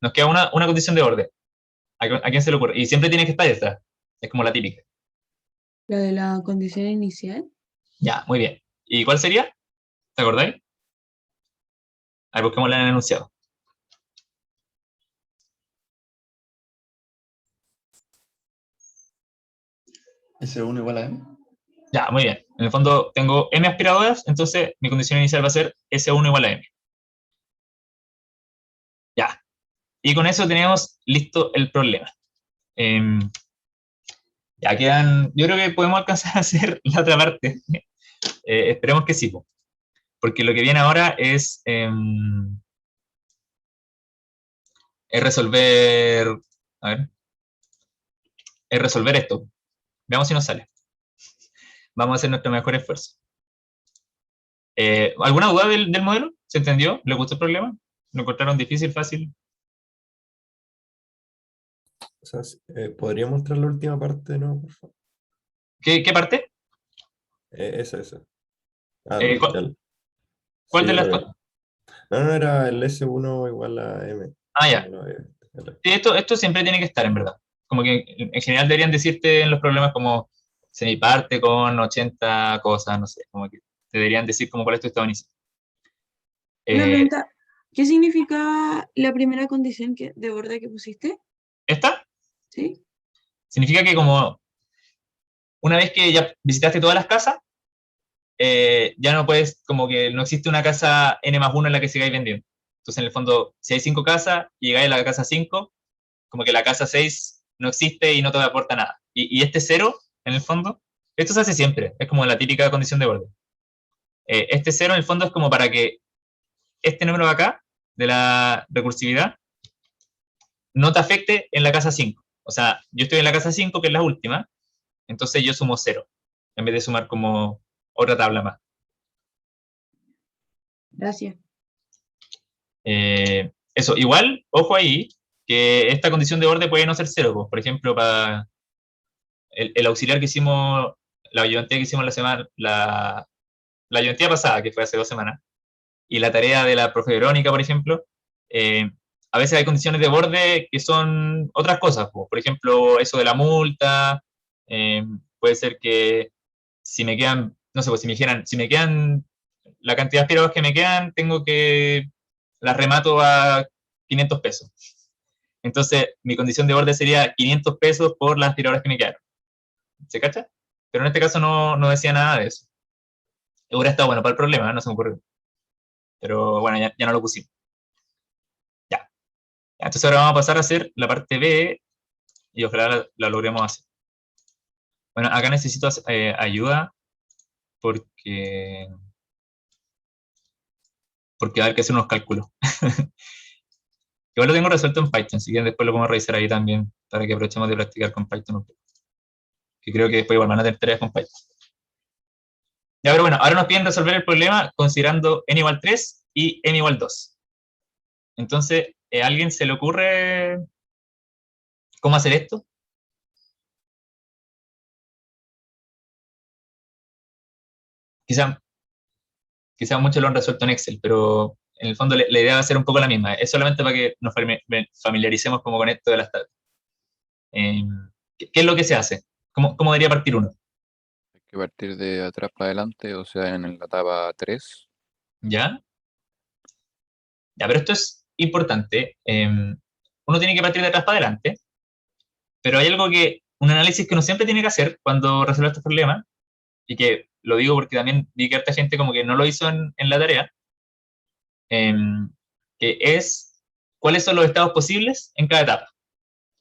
Speaker 1: Nos queda una condición de orden. ¿A quién se le ocurre? Y siempre tiene que estar esta. Es como la típica.
Speaker 3: La de la condición inicial.
Speaker 1: Ya, muy bien. ¿Y cuál sería? ¿Te acordáis? A ver, busquémosla en el enunciado.
Speaker 7: S1 igual a M.
Speaker 1: Ya, muy bien. En el fondo tengo m aspiradoras, entonces mi condición inicial va a ser S1 igual a m. Ya. Y con eso tenemos listo el problema. Ya quedan, yo creo que podemos alcanzar a hacer la otra parte. Esperemos que sí, porque lo que viene ahora es resolver, a ver, es resolver esto. Veamos si nos sale. Vamos a hacer nuestro mejor esfuerzo. ¿Alguna duda del modelo? ¿Se entendió? ¿Le gustó el problema? ¿Lo encontraron difícil, fácil?
Speaker 11: O sea, ¿podría mostrar la última parte, no, por favor?
Speaker 1: ¿Qué parte?
Speaker 11: Esa. Ah,
Speaker 1: ¿Cuál
Speaker 11: sí,
Speaker 1: de
Speaker 11: ya
Speaker 1: las
Speaker 11: lo
Speaker 1: dos?
Speaker 11: veo. No, era el S1 igual a M.
Speaker 1: Ah, ya.
Speaker 11: No,
Speaker 1: Sí, esto siempre tiene que estar, en verdad. Como que en general deberían decirte en los problemas como semiparte con 80 cosas, no sé, como que te deberían decir como cuál es tu estado inicial.
Speaker 3: Una pregunta, ¿qué significa la primera condición de borde que pusiste?
Speaker 1: ¿Esta?
Speaker 3: ¿Sí?
Speaker 1: Significa que como una vez que ya visitaste todas las casas, ya no puedes, como que no existe una casa n+1 en la que sigáis vendiendo. Entonces, en el fondo, si hay 5 casas y llegáis a la casa 5, como que la casa 6 no existe y no te aporta nada. Y este 0, en el fondo, esto se hace siempre, es como la típica condición de borde. Este 0, en el fondo, es como para que este número de acá, de la recursividad, no te afecte en la casa 5. O sea, yo estoy en la casa 5, que es la última, entonces yo sumo 0, en vez de sumar como otra tabla más.
Speaker 3: Gracias.
Speaker 1: Eso, igual, ojo ahí, que esta condición de borde puede no ser 0. Por ejemplo, para el auxiliar que hicimos, la ayudantía que hicimos la ayudantía pasada, que fue hace 2 semanas, y la tarea de la profe Verónica, por ejemplo, a veces hay condiciones de borde que son otras cosas. Por ejemplo, eso de la multa, puede ser que si me quedan, no sé, pues si me quedan la cantidad de aspiradoras que me quedan, tengo que las remato a 500 pesos. Entonces, mi condición de borde sería 500 pesos por las aspiradoras que me quedaron. ¿Se cacha? Pero en este caso no decía nada de eso. Hubiera estado bueno para el problema, no se me ocurrió. Pero bueno, ya no lo pusimos. Ya. Entonces ahora vamos a pasar a hacer la parte B y ojalá la logremos hacer. Bueno, acá necesito ayuda porque va a haber que hacer unos cálculos. Igual lo tengo resuelto en Python, si quieren después lo podemos revisar ahí también para que aprovechemos de practicar con Python un poco. Que creo que después igual van a tener tareas con Python. Ya, pero bueno, ahora nos piden resolver el problema considerando n igual 3 y n igual 2. Entonces, ¿a alguien se le ocurre cómo hacer esto? Quizá muchos lo han resuelto en Excel, pero en el fondo la idea va a ser un poco la misma. Es solamente para que nos familiaricemos como con esto de las tablas. ¿Qué es lo que se hace? ¿Cómo debería partir uno?
Speaker 4: que partir de atrás para adelante, o sea, en la etapa 3.
Speaker 1: ¿Ya? Ya, pero esto es importante. Uno tiene que partir de atrás para adelante, pero hay algo un análisis que uno siempre tiene que hacer cuando resuelve estos problemas, y que lo digo porque también vi que harta gente como que no lo hizo en la tarea, que es cuáles son los estados posibles en cada etapa.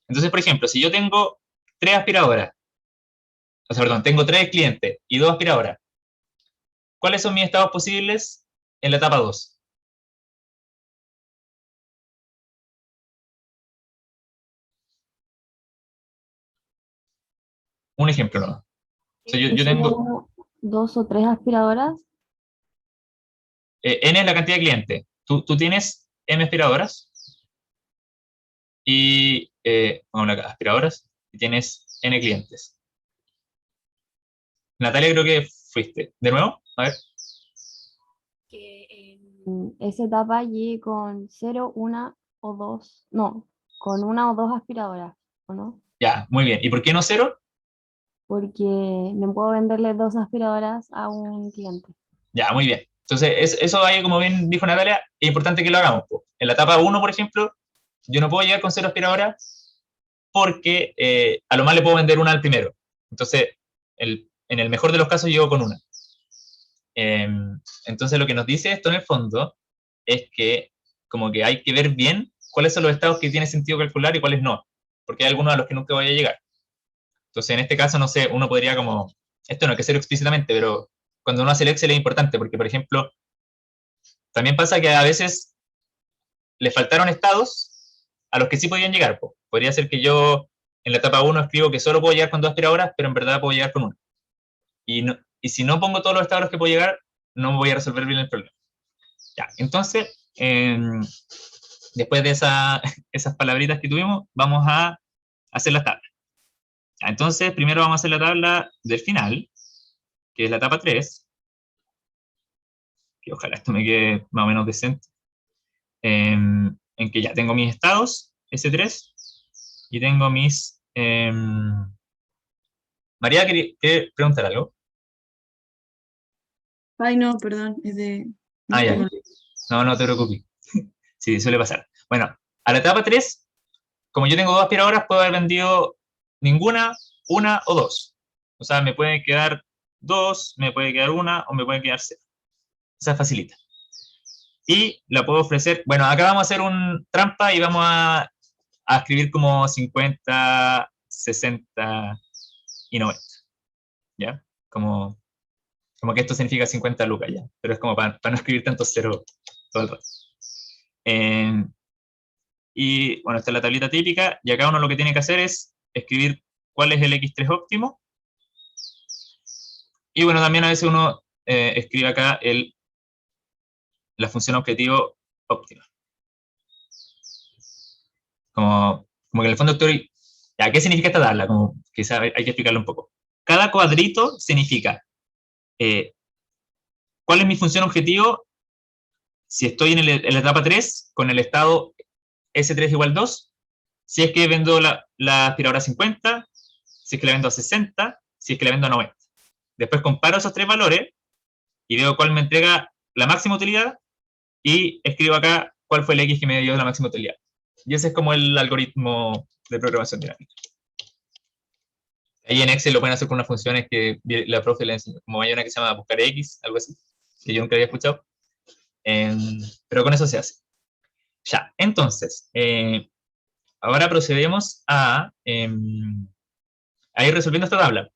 Speaker 1: Entonces, por ejemplo, si yo tengo 3 aspiradoras, o sea, perdón, tengo 3 clientes y 2 aspiradoras, ¿cuáles son mis estados posibles en la etapa 2? Un ejemplo, ¿no? O sea, yo tengo...
Speaker 12: 2 o 3 aspiradoras.
Speaker 1: N es la cantidad de clientes. Tú tienes M aspiradoras y vamos acá, aspiradoras, y tienes N clientes. Natalia, creo que fuiste. ¿De nuevo? A ver.
Speaker 12: Que en esa etapa llegué con 0, 1 o 2. No, con 1 o 2 aspiradoras, ¿o no?
Speaker 1: Ya, muy bien. ¿Y por qué no 0?
Speaker 12: Porque no puedo venderle 2 aspiradoras a un cliente.
Speaker 1: Ya, muy bien. Entonces, eso ahí, como bien dijo Natalia, es importante que lo hagamos, po. En la etapa 1, por ejemplo, yo no puedo llegar con 0 aspiradoras porque a lo más le puedo vender una al primero. Entonces, en el mejor de los casos, llego con una. Entonces, lo que nos dice esto en el fondo es que como que hay que ver bien cuáles son los estados que tiene sentido calcular y cuáles no, porque hay algunos a los que nunca voy a llegar. Entonces, en este caso, no sé, uno podría como, esto no hay que hacerlo explícitamente, pero cuando uno hace el Excel es importante, porque, por ejemplo, también pasa que a veces le faltaron estados a los que sí podían llegar. Po. Podría ser que yo en la etapa 1 escribo que solo puedo llegar con 2 aspiradoras, pero en verdad puedo llegar con una. Y si no pongo todos los estados a los que puedo llegar, no voy a resolver bien el problema. Ya, entonces, después de esas palabritas que tuvimos, vamos a hacer las tablas. Ya, entonces, primero vamos a hacer la tabla del final, que es la etapa 3, que ojalá esto me quede más o menos decente, en que ya tengo mis estados, S3, y tengo mis... María, ¿quería preguntar algo?
Speaker 3: Ay, no, perdón, es de...
Speaker 1: Ah, ya. No te preocupes. Sí, suele pasar. Bueno, a la etapa 3, como yo tengo 2 aspiradoras, puedo haber vendido ninguna, una o 2. O sea, me pueden quedar 2, me puede quedar una o me puede quedar 0. O sea, facilita. Y la puedo ofrecer, bueno, acá vamos a hacer un trampa y vamos a escribir como 50, 60 y 90. ¿Ya? Como que esto significa 50 lucas ya, pero es como para no escribir tantos ceros todo el rato. Y bueno, esta es la tablita típica, y acá uno lo que tiene que hacer es escribir cuál es el X3 óptimo. Y bueno, también a veces uno escribe acá la función objetivo óptima. Como que en el fondo estoy... ¿Ya? ¿Qué significa esta tabla? Como quizá hay que explicarlo un poco. Cada cuadrito significa cuál es mi función objetivo si estoy en la etapa 3 con el estado S3 igual 2, si es que vendo la aspiradora a 50, si es que la vendo a 60, si es que la vendo a 90. Después comparo esos 3 valores y veo cuál me entrega la máxima utilidad y escribo acá cuál fue el X que me dio la máxima utilidad. Y ese es como el algoritmo de programación dinámica. Ahí en Excel lo pueden hacer con unas funciones que la profe le enseñó, como hay una que se llama buscar X, algo así, que yo nunca había escuchado. Pero con eso se hace. Ya, entonces, ahora procedemos a ir resolviendo esta tabla.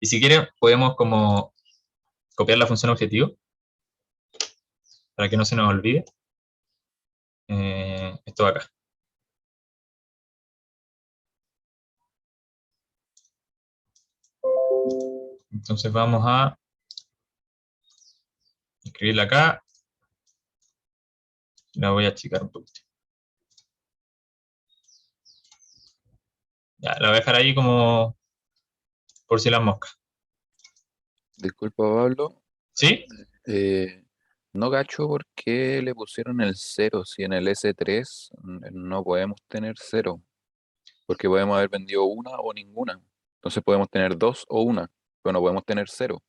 Speaker 1: Y si quieren, podemos como copiar la función objetivo, para que no se nos olvide. Esto de acá. Entonces vamos a escribirla acá. La voy a achicar un poquito. Ya, la voy a dejar ahí como por si las moscas.
Speaker 4: Disculpa, Pablo.
Speaker 1: ¿Sí?
Speaker 4: No gacho por qué le pusieron el 0 si en el S3 no podemos tener 0. Porque podemos haber vendido una o ninguna. Entonces podemos tener 2 o 1, pero no podemos tener 0.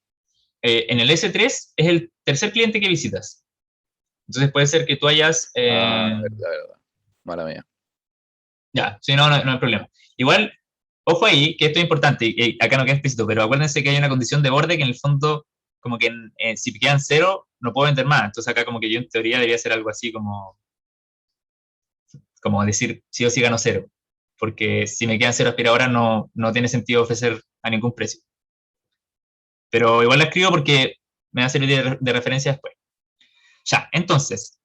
Speaker 1: En el S3 es el tercer cliente que visitas. Entonces puede ser que tú hayas...
Speaker 4: verdad. Mala mía.
Speaker 1: Ya, sí, no hay problema. Igual, ojo ahí, que esto es importante, y acá no queda explícito, pero acuérdense que hay una condición de borde que en el fondo, como que si quedan 0, no puedo vender más. Entonces acá como que yo en teoría debería ser algo así como decir sí o sí gano 0. Porque si me quedan 0 aspiradoras no tiene sentido ofrecer a ningún precio. Pero igual la escribo porque me va a servir de referencia después. Ya, entonces,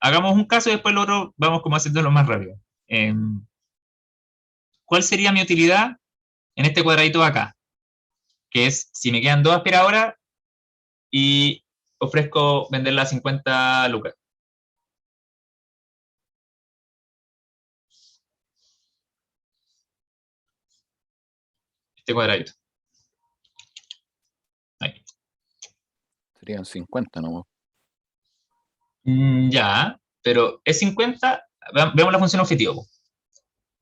Speaker 1: hagamos un caso y después lo otro vamos como haciéndolo más rápido. ¿Cuál sería mi utilidad en este cuadradito de acá? Que es si me quedan 2 aspiradoras y ofrezco venderla a 50 lucas. Este cuadradito. Ahí.
Speaker 4: Serían 50 nomás.
Speaker 1: Ya, pero es 50. Veamos la función objetivo.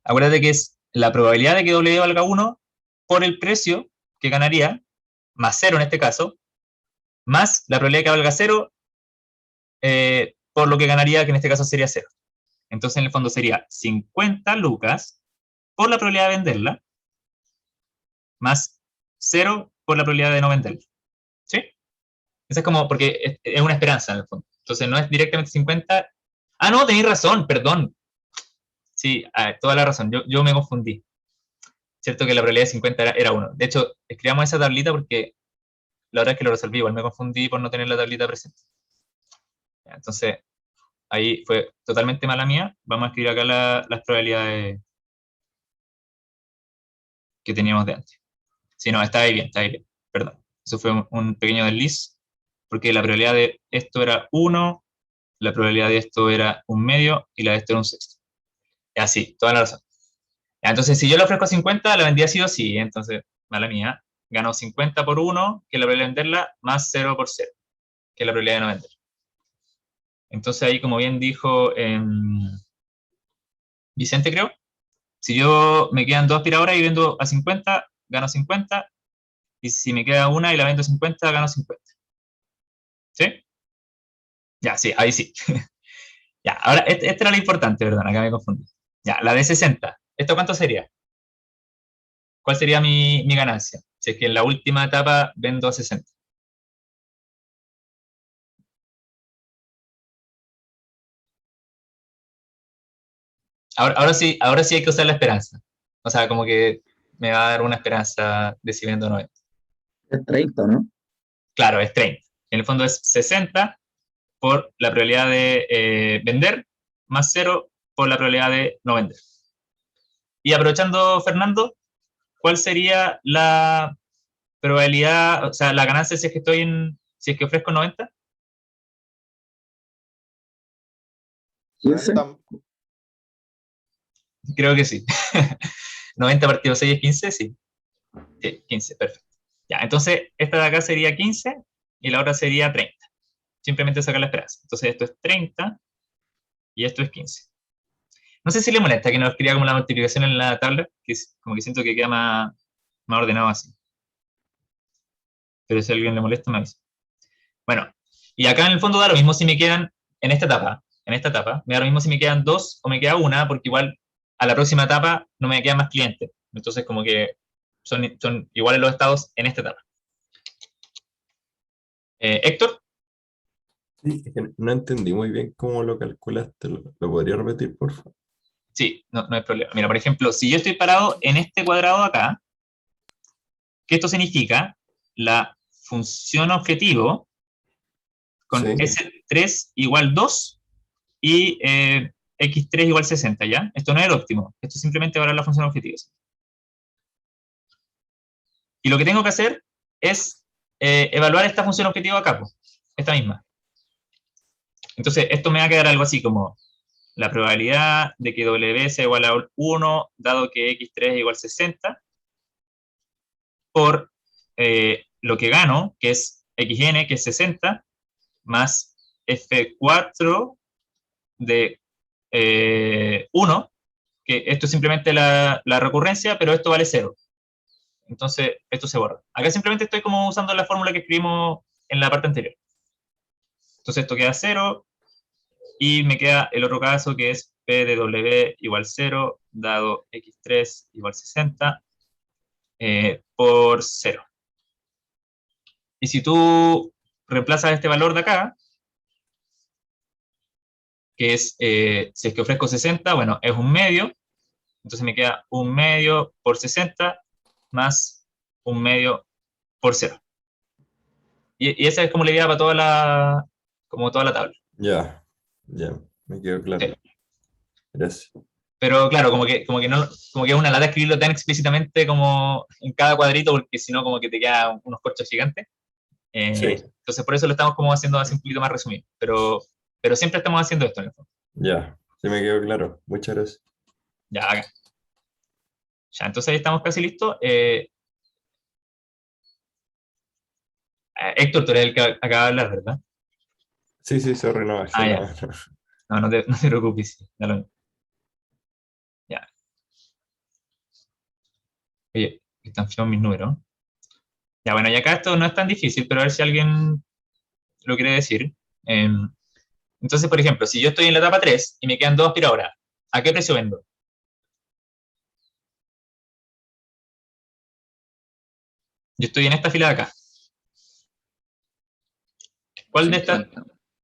Speaker 1: Acuérdate que es la probabilidad de que W valga 1 por el precio que ganaría, más 0 en este caso, más la probabilidad de que valga 0 por lo que ganaría, que en este caso sería 0. Entonces, en el fondo sería 50 lucas por la probabilidad de venderla, más 0 por la probabilidad de no venderla. ¿Sí? Esa es como, porque es una esperanza en el fondo. Entonces, no es directamente 50. Ah, no, tenéis razón, perdón. Sí, toda la razón. Yo me confundí. Cierto que la probabilidad de 50 era 1. De hecho, escribamos esa tablita porque la verdad es que lo resolví. Igual me confundí por no tener la tablita presente. Entonces, ahí fue totalmente mala mía. Vamos a escribir acá las probabilidades que teníamos de antes. Sí, no, está ahí bien, perdón. Eso fue un pequeño desliz, porque la probabilidad de esto era 1, la probabilidad de esto era 1/2 y la de esto era 1/6. Y así, toda la razón. Ya, entonces, si yo le ofrezco 50, la vendía sí o sí. Entonces, mala mía. Ganó 50 por 1, que es la probabilidad de venderla, más 0 por 0, que es la probabilidad de no vender. Entonces, ahí, como bien dijo Vicente, creo, si yo me quedan 2 aspiradoras y vendo a 50, gano 50. Y si me queda una y la vendo a 50, gano 50. ¿Sí? Ya, sí, ahí sí. Ya, ahora, esta era la importante, perdón, acá me confundí. Ya, la de 60. ¿Esto cuánto sería? ¿Cuál sería mi ganancia? Si es que en la última etapa vendo a 60. Ahora sí hay que usar la esperanza. O sea, como que me va a dar una esperanza de si vendo o no vendo.
Speaker 13: Es 30, ¿no?
Speaker 1: Claro, es 30. En el fondo es 60 por la probabilidad de vender, más 0 por la probabilidad de no vender. Y aprovechando, Fernando, ¿cuál sería la probabilidad, o sea, la ganancia si es que si es que ofrezco 90?
Speaker 13: 15.
Speaker 1: Creo que sí. 90 partido 6 es 15, sí. Sí, 15, perfecto. Ya, entonces esta de acá sería 15 y la otra sería 30. Simplemente sacar la esperanza. Entonces esto es 30 y esto es 15. No sé si le molesta que nos escriba como la multiplicación en la tabla, que como que siento que queda más ordenado así. Pero si a alguien le molesta, me avisa. Bueno, y acá en el fondo da lo mismo si me quedan, en esta etapa, me da lo mismo si me quedan 2 o me queda una, porque igual a la próxima etapa no me quedan más clientes. Entonces como que son iguales los estados en esta etapa. Héctor.
Speaker 11: Sí, es que no entendí muy bien cómo lo calculaste. ¿Lo podría repetir, por favor?
Speaker 1: Sí, no hay problema. Mira, por ejemplo, si yo estoy parado en este cuadrado de acá, ¿qué esto significa? La función objetivo con
Speaker 11: Sí.
Speaker 1: S3 igual 2 y X3 igual 60, ¿ya? Esto no es el óptimo. Esto es simplemente evaluar la función objetivo. Y lo que tengo que hacer es evaluar esta función objetivo acá, pues, esta misma. Entonces, esto me va a quedar algo así como la probabilidad de que W sea igual a 1, dado que X3 es igual a 60, por lo que gano, que es XN, que es 60, más F4 de 1, que esto es simplemente la recurrencia, pero esto vale 0. Entonces, esto se borra. Acá simplemente estoy como usando la fórmula que escribimos en la parte anterior. Entonces, esto queda 0, y me queda el otro caso, que es P de W igual 0, dado X3 igual 60, por 0. Y si tú reemplazas este valor de acá, que es, si es que ofrezco 60, bueno, es 1/2, entonces me queda 1/2 por 60, más 1/2 por 0. Y esa es como la idea para toda la tabla.
Speaker 11: Ya, me quedó claro.
Speaker 1: Sí.
Speaker 11: Gracias.
Speaker 1: Pero claro, como que es una lata escribirlo tan explícitamente como en cada cuadrito, porque si no como que te quedan unos corchos gigantes.
Speaker 11: Sí.
Speaker 1: Entonces por eso lo estamos como haciendo así un poquito más resumido. Pero siempre estamos haciendo esto en el fondo.
Speaker 11: Ya, sí me quedó claro. Muchas gracias.
Speaker 1: Ya, acá. Ya, entonces ahí estamos casi listos. Héctor, tú eres el que acaba de hablar, ¿verdad?
Speaker 11: Sí, sorry, no,
Speaker 1: Ah, ya. No te preocupes. Sí, da lo mismo. Ya. Oye, están feos mis números. Ya, bueno, y acá esto no es tan difícil, pero a ver si alguien lo quiere decir. Entonces, por ejemplo, si yo estoy en la etapa 3 y me quedan 2 aspiradoras, ¿a qué precio vendo? Yo estoy en esta fila de acá. ¿Cuál de estas?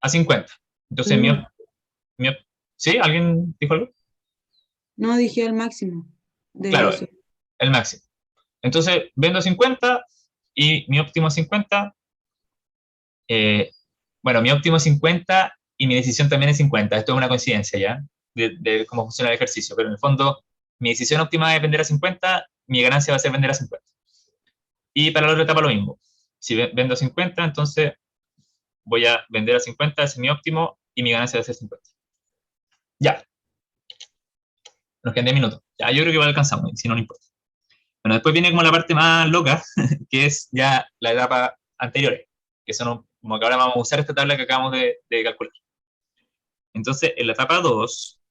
Speaker 1: A 50. Entonces, ¿sí? ¿Alguien dijo algo?
Speaker 3: No, dije el máximo.
Speaker 1: Claro, el máximo. Entonces, vendo 50 y mi óptimo 50. Bueno, mi óptimo es 50 y mi decisión también es 50. Esto es una coincidencia, ¿ya? De cómo funciona el ejercicio. Pero en el fondo, mi decisión óptima es vender a 50, mi ganancia va a ser vender a 50. Y para la otra etapa lo mismo. Si vendo a 50, entonces voy a vender a 50, ese es mi óptimo, y mi ganancia va a ser 50. Ya. Nos quedan 10 minutos. Ya, yo creo que alcanzamos, si no, no importa. Bueno, después viene como la parte más loca, que es ya la etapa anterior, que son como que ahora vamos a usar esta tabla que acabamos de calcular. Entonces, en la etapa 2,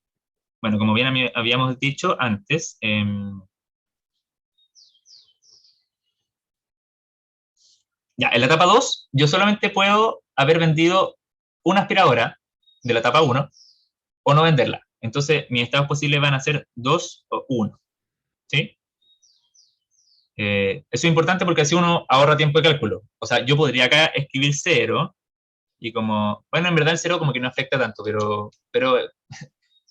Speaker 1: bueno, como bien habíamos dicho antes, ya, en la etapa 2, yo solamente puedo haber vendido una aspiradora de la etapa 1 o no venderla. Entonces, mis estados posibles van a ser 2 o 1. ¿Sí? Eso es importante porque así uno ahorra tiempo de cálculo. O sea, yo podría acá escribir 0 y como, bueno, en verdad el 0 como que no afecta tanto, pero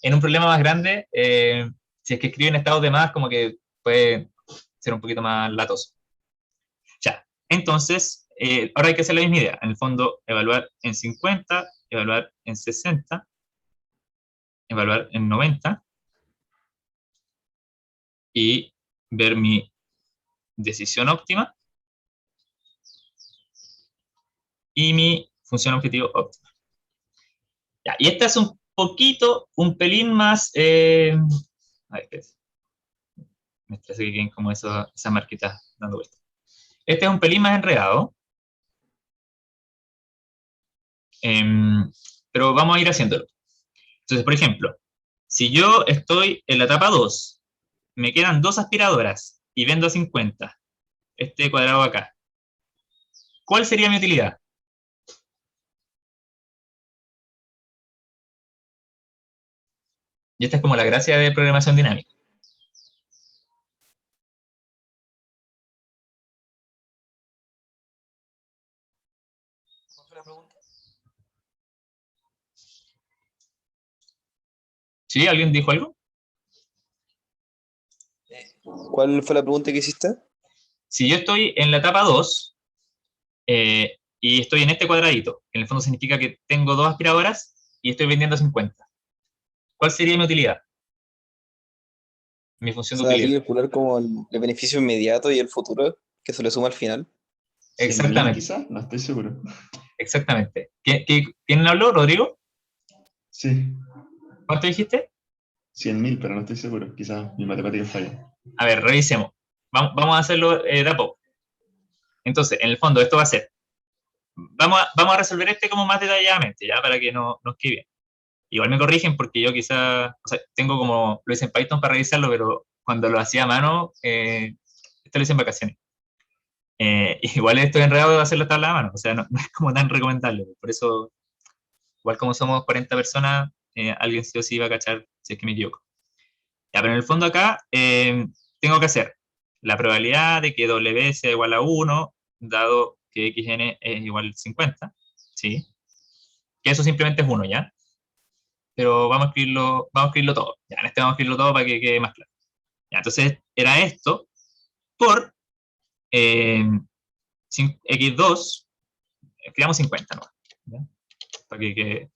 Speaker 1: en un problema más grande, si es que escriben estados de más, como que puede ser un poquito más latoso. Ya, entonces, ahora hay que hacer la misma idea. En el fondo, evaluar en 50, evaluar en 60, evaluar en 90 y ver mi decisión óptima y mi función objetivo óptima. Ya, y esta es un pelín más... a ver, me estresé que queden como esas marquitas dando vueltas. Este es un pelín más enredado. Pero vamos a ir haciéndolo. Entonces, por ejemplo, si yo estoy en la etapa 2, me quedan 2 aspiradoras y vendo a 50, este cuadrado acá, ¿cuál sería mi utilidad? Y esta es como la gracia de programación dinámica.
Speaker 10: ¿Cuál fue la pregunta?
Speaker 1: ¿Sí? ¿Alguien dijo algo?
Speaker 10: ¿Cuál fue la pregunta que hiciste?
Speaker 1: Si yo estoy en la etapa 2 y estoy en este cuadradito, que en el fondo significa que tengo 2 aspiradoras y estoy vendiendo a 50, ¿cuál sería mi utilidad? Mi función de
Speaker 10: Hay que
Speaker 1: utilidad.
Speaker 10: calcular como el beneficio inmediato y el futuro que se le suma al final.
Speaker 1: Exactamente.
Speaker 7: Quizás, no estoy seguro.
Speaker 1: Exactamente. ¿Quién habló, Rodrigo?
Speaker 7: Sí,
Speaker 1: ¿Cuánto dijiste?
Speaker 7: 100.000, pero no estoy seguro. Quizás mi matemática falla.
Speaker 1: A ver, revisemos. Vamos a hacerlo de a poco. Entonces, en el fondo, esto va a ser... Vamos a resolver este como más detalladamente, ya, para que nos quede bien. Igual me corrigen porque yo quizá, o sea, tengo como, lo hice en Python para revisarlo, pero cuando lo hacía a mano, esto lo hice en vacaciones. Igual estoy enredado de hacer la tabla a mano, o sea, no es como tan recomendable. Por eso, igual como somos 40 personas, alguien sí o sí va a cachar si es que me equivoco. Ya, pero en el fondo acá tengo que hacer la probabilidad de que W sea igual a 1, dado que XN es igual a 50, ¿sí? Que eso simplemente es 1, ¿ya? Pero vamos a escribirlo todo. Ya, en este vamos a escribirlo todo para que quede más claro. Ya, entonces, era esto por X2, escribamos 50, ¿no? ¿Ya? Para que quede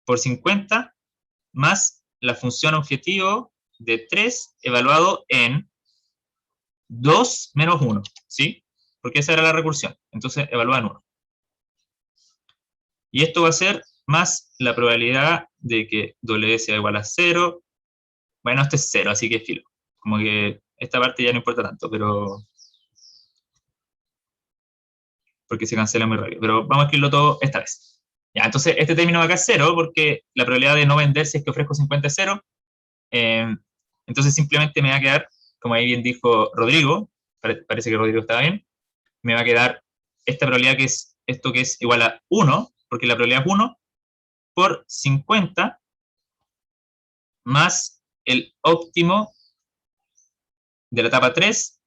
Speaker 1: por 50 más la función objetivo de 3 evaluado en 2 menos 1, ¿sí? Porque esa era la recursión. Entonces, evalúa en 1. Y esto va a ser más la probabilidad de que W sea igual a 0. Bueno, esto es 0, así que es filo. Como que esta parte ya no importa tanto, pero... porque se cancela muy rápido. Pero vamos a escribirlo todo esta vez. Ya, entonces, este término de acá es 0, porque la probabilidad de no vender si es que ofrezco 50 es 0. Entonces, simplemente me va a quedar, como ahí bien dijo Rodrigo, parece que Rodrigo estaba bien, me va a quedar esta probabilidad que es esto que es igual a 1, porque la probabilidad es 1, por 50 más el óptimo de la etapa 3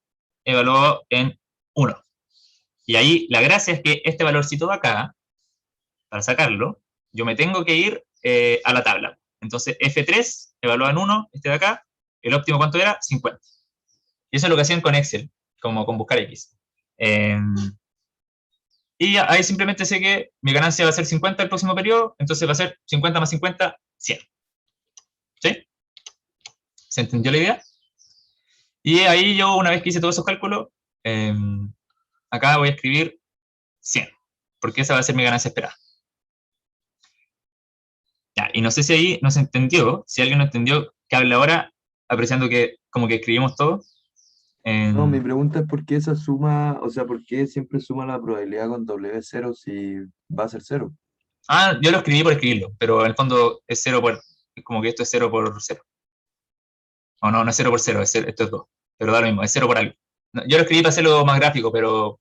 Speaker 1: evaluado en 1. Y ahí la gracia es que este valorcito de acá, para sacarlo, yo me tengo que ir a la tabla. Entonces F3 evaluado en 1, este de acá, el óptimo ¿cuánto era? 50. Y eso es lo que hacían con Excel, como con buscar X. Y ahí simplemente sé que mi ganancia va a ser 50 el próximo periodo, entonces va a ser 50 más 50, 100. ¿Sí? ¿Se entendió la idea? Y ahí yo, una vez que hice todos esos cálculos, acá voy a escribir 100, porque esa va a ser mi ganancia esperada. Ya, y no sé si ahí no se entendió, si alguien no entendió, que hable ahora, apreciando que como que escribimos todo.
Speaker 14: No, mi pregunta es por qué esa suma, o sea, por qué siempre suma la probabilidad con W0 si va a ser 0.
Speaker 1: Yo lo escribí por escribirlo, pero en el fondo es 0 por, como que esto es 0 por 0. O no, no es 0 por 0, esto es 2. Pero da lo mismo, es 0 por algo. Yo lo escribí para hacerlo más gráfico, pero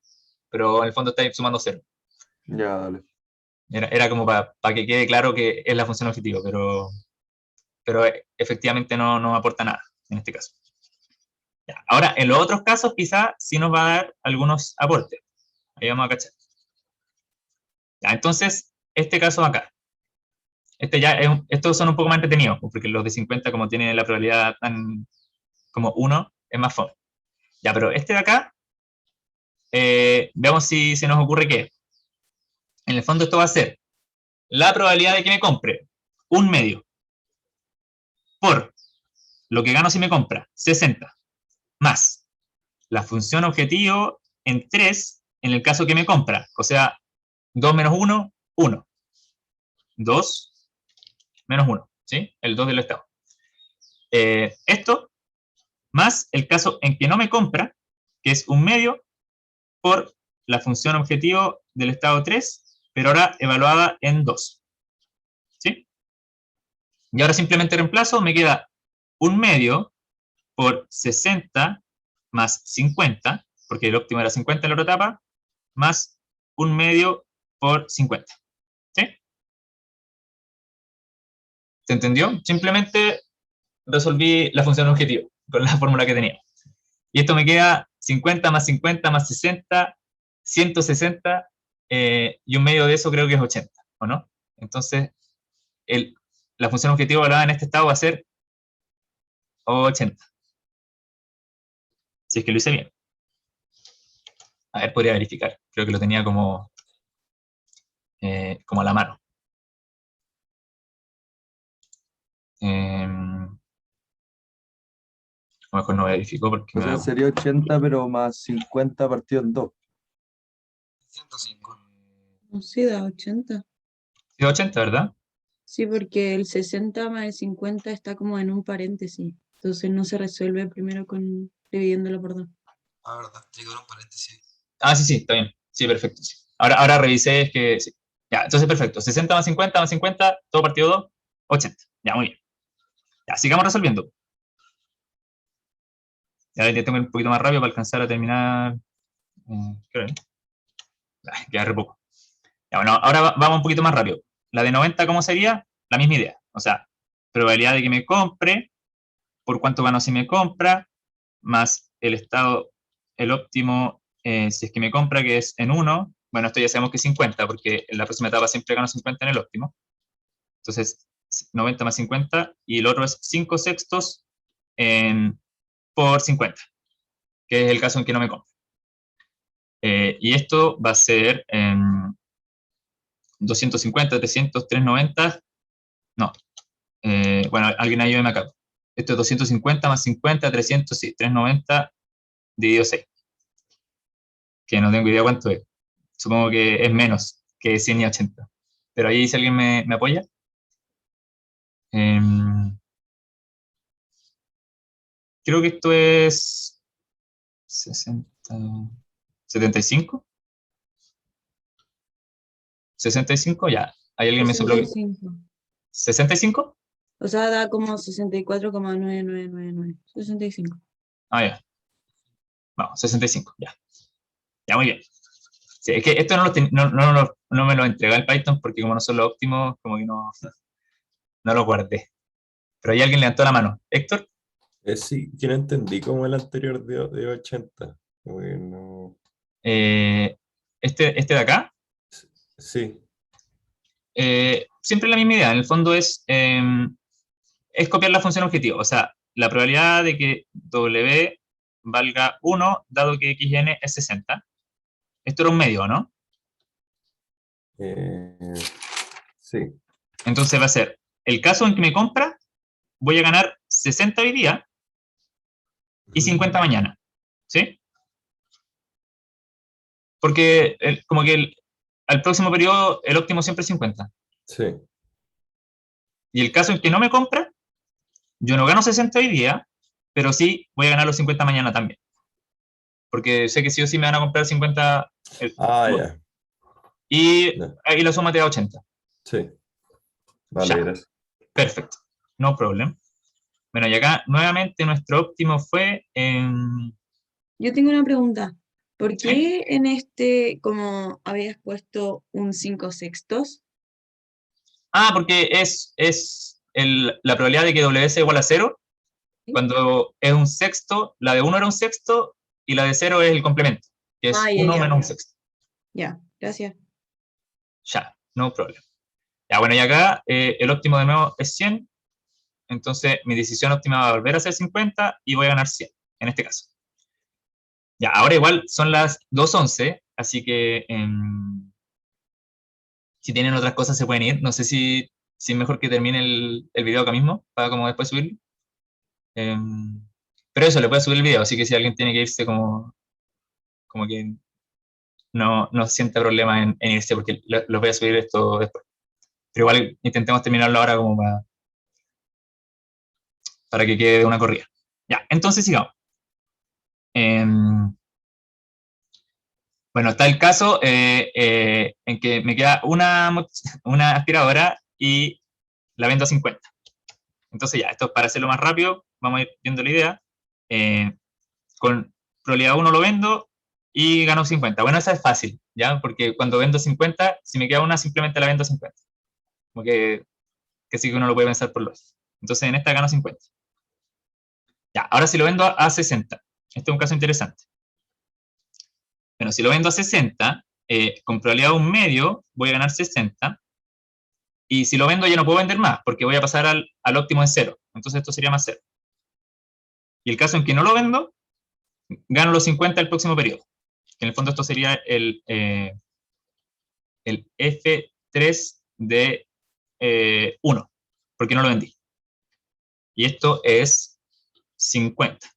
Speaker 1: en el fondo está sumando 0.
Speaker 14: Ya, dale.
Speaker 1: Era como para que quede claro que es la función objetivo, pero efectivamente no aporta nada en este caso. Ya, ahora, en los otros casos quizás sí nos va a dar algunos aportes. Ahí vamos a cachar. Ya, entonces, este caso acá. Estos son un poco más entretenidos, porque los de 50, como tienen la probabilidad tan como 1, es más fome. Ya, pero este de acá, veamos si se nos ocurre que en el fondo esto va a ser la probabilidad de que me compre un medio por lo que gano si me compra, 60, más la función objetivo en 3 en el caso que me compra, o sea, 2 menos 1, 1. 2 menos 1, ¿sí? El 2 del estado. Esto, más el caso en que no me compra, que es un medio, por la función objetivo del estado 3, pero ahora evaluada en 2. ¿Sí? Y ahora simplemente reemplazo, me queda un medio por 60 más 50, porque el óptimo era 50 en la otra etapa, más un medio por 50. ¿Sí? ¿Se entendió? Simplemente resolví la función objetivo con la fórmula que tenía. Y esto me queda 50 más 50 más 60, 160, y un medio de eso creo que es 80, ¿o no? Entonces, la función objetivo evaluada en este estado va a ser 80. Si es que lo hice bien. A ver, podría verificar. Creo que lo tenía como a la mano. A lo mejor no verifico porque
Speaker 14: O sea, sería 80, pero más 50 partido en 2.
Speaker 6: 105.
Speaker 3: No, sí, da 80.
Speaker 1: Sí, 80, ¿verdad?
Speaker 3: Sí, porque el 60 más el 50 está como en un paréntesis. Entonces no se resuelve primero dividiéndolo por 2.
Speaker 6: Ah, verdad, tiene que dar un paréntesis.
Speaker 1: Sí, está bien. Sí, perfecto. Sí. Ahora revisé, es que sí. Ya, entonces perfecto. 60 más 50 más 50, todo partido 2. 80. Ya, muy bien. Ya, sigamos resolviendo. Ya tengo un poquito más rápido para alcanzar a terminar. Creo, ¿eh? Queda re poco. Ya, bueno, ahora vamos un poquito más rápido. La de 90, ¿cómo sería? La misma idea. O sea, probabilidad de que me compre, por cuánto gano si me compra, más el estado, el óptimo, si es que me compra, que es en 1. Bueno, esto ya sabemos que es 50, porque en la próxima etapa siempre gano 50 en el óptimo. Entonces, 90 más 50, y el otro es 5 sextos por 50, que es el caso en que no me compra. Y esto va a ser 250, 300, 390. No. Bueno, alguien ayúdeme acá. Esto es 250 más 50, 300, sí, 390 dividido 6. Que no tengo idea cuánto es. Supongo que es menos que 100 y 80. Pero ahí, si alguien me apoya. Creo que esto es 60, 75. 65, ya. Ahí alguien me sopló.
Speaker 3: 65.
Speaker 1: 65.
Speaker 3: O sea, da como 64,9999. 65.
Speaker 1: Ah, ya. Vamos, 65, ya. Ya, muy bien. Sí, es que esto no me lo entrega el Python porque como no son los óptimos, como que no lo guardé. Pero ahí alguien levantó la mano. ¿Héctor?
Speaker 11: Sí, que no entendí como el anterior de 80. Bueno,
Speaker 1: ¿Este de acá?
Speaker 11: sí.
Speaker 1: Siempre la misma idea. En el fondo es copiar la función objetivo. O sea, la probabilidad de que W valga 1, dado que XN es 60. Esto era un medio, ¿no?
Speaker 11: Sí.
Speaker 1: Entonces va a ser, el caso en que me compra, voy a ganar 60 hoy día y 50 mañana. ¿Sí? Porque como que al próximo periodo el óptimo siempre es 50.
Speaker 11: Sí.
Speaker 1: Y el caso en que no me compra, yo no gano 60 hoy día, pero sí voy a ganar los 50 mañana también. Porque sé que sí o sí me van a comprar 50.
Speaker 11: Ya.
Speaker 1: Y ahí la suma te da 80.
Speaker 11: Sí. Vale,
Speaker 1: Ya.
Speaker 11: gracias.
Speaker 1: Perfecto. No problem. Bueno, y acá nuevamente nuestro óptimo fue en...
Speaker 3: Yo tengo una pregunta. ¿Por qué en este, como habías puesto un 5 sextos?
Speaker 1: Porque es la probabilidad de que W sea igual a 0. Cuando es un sexto, la de 1 era un sexto y la de 0 es el complemento, que es 1 menos un sexto.
Speaker 3: Ya, gracias.
Speaker 1: Ya, no problem. Ya, bueno, y acá el óptimo de nuevo es 100. Entonces mi decisión óptima va a volver a ser 50 y voy a ganar 100, en este caso. Ya, ahora igual son las 2:11, así que si tienen otras cosas se pueden ir. No sé si es mejor que termine el video acá mismo, para como después subirlo. Pero eso, le puedo subir el video, así que si alguien tiene que irse como que no sienta problema en irse, porque lo voy a subir esto después. Pero igual intentemos terminarlo ahora como para que quede una corrida. Ya, entonces sigamos. Bueno, está el caso en que me queda una aspiradora y la vendo a 50. Entonces ya, esto es para hacerlo más rápido, vamos a ir viendo la idea. Con probabilidad 1 lo vendo y gano 50. Bueno, esa es fácil, ¿ya? Porque cuando vendo 50, si me queda una, simplemente la vendo a 50. Como que sí que uno lo puede pensar por los. Entonces en esta gano 50. Ya, ahora si lo vendo a 60. Este es un caso interesante. Bueno, si lo vendo a 60, con probabilidad de un medio, voy a ganar 60. Y si lo vendo ya no puedo vender más, porque voy a pasar al óptimo en 0. Entonces esto sería más 0. Y el caso en que no lo vendo, gano los 50 el próximo periodo. Que en el fondo esto sería el F3 de 1, porque no lo vendí. Y esto es 50.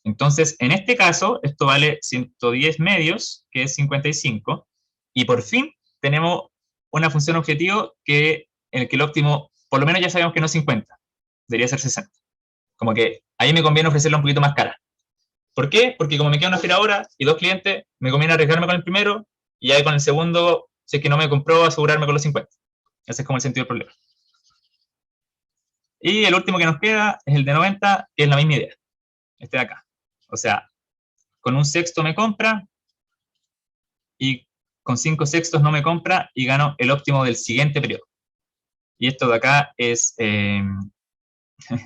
Speaker 1: Entonces, en este caso, esto vale 110 medios, que es 55, y por fin tenemos una función objetivo en el que el óptimo, por lo menos ya sabemos que no es 50, debería ser 60. Como que ahí me conviene ofrecerla un poquito más cara. ¿Por qué? Porque como me queda una aspiradora y 2 clientes, me conviene arriesgarme con el primero, y ahí con el segundo, si es que no me compró, asegurarme con los 50. Ese es como el sentido del problema. Y el último que nos queda es el de 90, que es la misma idea. Este de acá. O sea, con un sexto me compra, y con 5 sextos no me compra, y gano el óptimo del siguiente periodo. Y esto de acá es,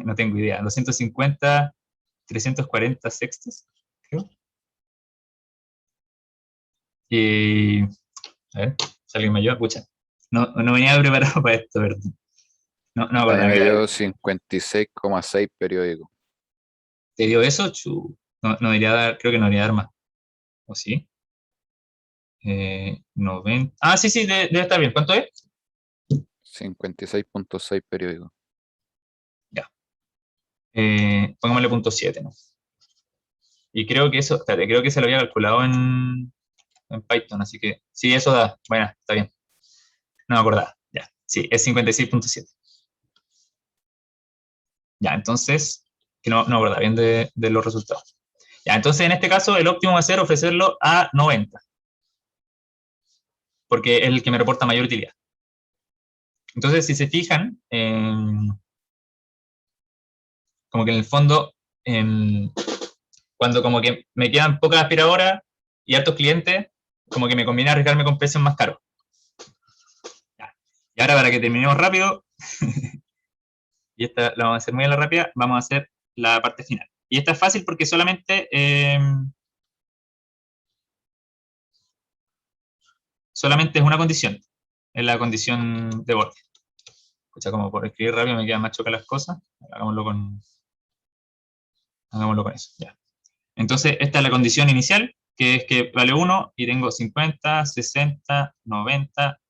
Speaker 1: no tengo idea, 250, 340 sextos, creo. Y, a ver, si alguien me ayuda, pucha. No venía preparado para esto, ¿verdad? No,
Speaker 4: A
Speaker 1: para
Speaker 4: mí me
Speaker 1: nada.
Speaker 4: dio 56,6 periódico.
Speaker 1: ¿Te dio eso? No debería dar, creo que no debería dar más. ¿O sí? 90. Ah, sí, debe estar bien. ¿Cuánto es?
Speaker 4: 56,6 periódico.
Speaker 1: Ya. Pongámosle .7, ¿no? Y creo que eso, espérate, creo que se lo había calculado en Python, así que sí, eso da. Bueno, está bien. No me acordaba. Ya, sí, es 56.7. Ya, entonces, que no me acordaba bien de los resultados. Ya, entonces en este caso el óptimo va a ser ofrecerlo a 90. Porque es el que me reporta mayor utilidad. Entonces, si se fijan, como que en el fondo, cuando como que me quedan pocas aspiradoras y hartos clientes, como que me conviene arriesgarme con precios más caros. Ya. Y ahora, para que terminemos rápido, y esta la vamos a hacer muy a la rápida, vamos a hacer la parte final. Y esta es fácil porque solamente es una condición, es la condición de borde. O sea, como por escribir rápido me quedan más chocas las cosas, hagámoslo con eso, ya. Entonces, esta es la condición inicial, que es que vale 1 y tengo 50, 60, 90,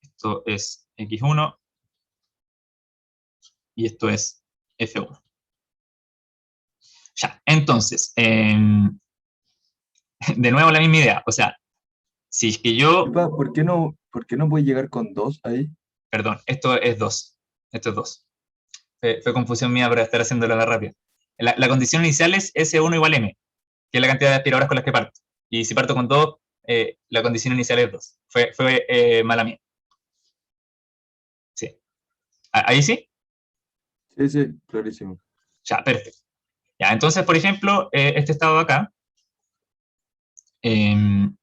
Speaker 1: esto es X1 y esto es F1. Ya, entonces, de nuevo la misma idea, o sea, si es que yo...
Speaker 14: Epa, ¿por qué no puedes llegar con 2 ahí?
Speaker 1: Perdón, esto es 2. Esto es 2. Fue confusión mía por estar haciéndolo a la rápida. La condición inicial es S1 igual M, que es la cantidad de aspiradoras con las que parto. Y si parto con 2, la condición inicial es 2. Fue mala mía. Sí. ¿Ahí sí?
Speaker 14: Sí, clarísimo.
Speaker 1: Ya, perfecto. Ya, entonces, por ejemplo, este estado de acá, la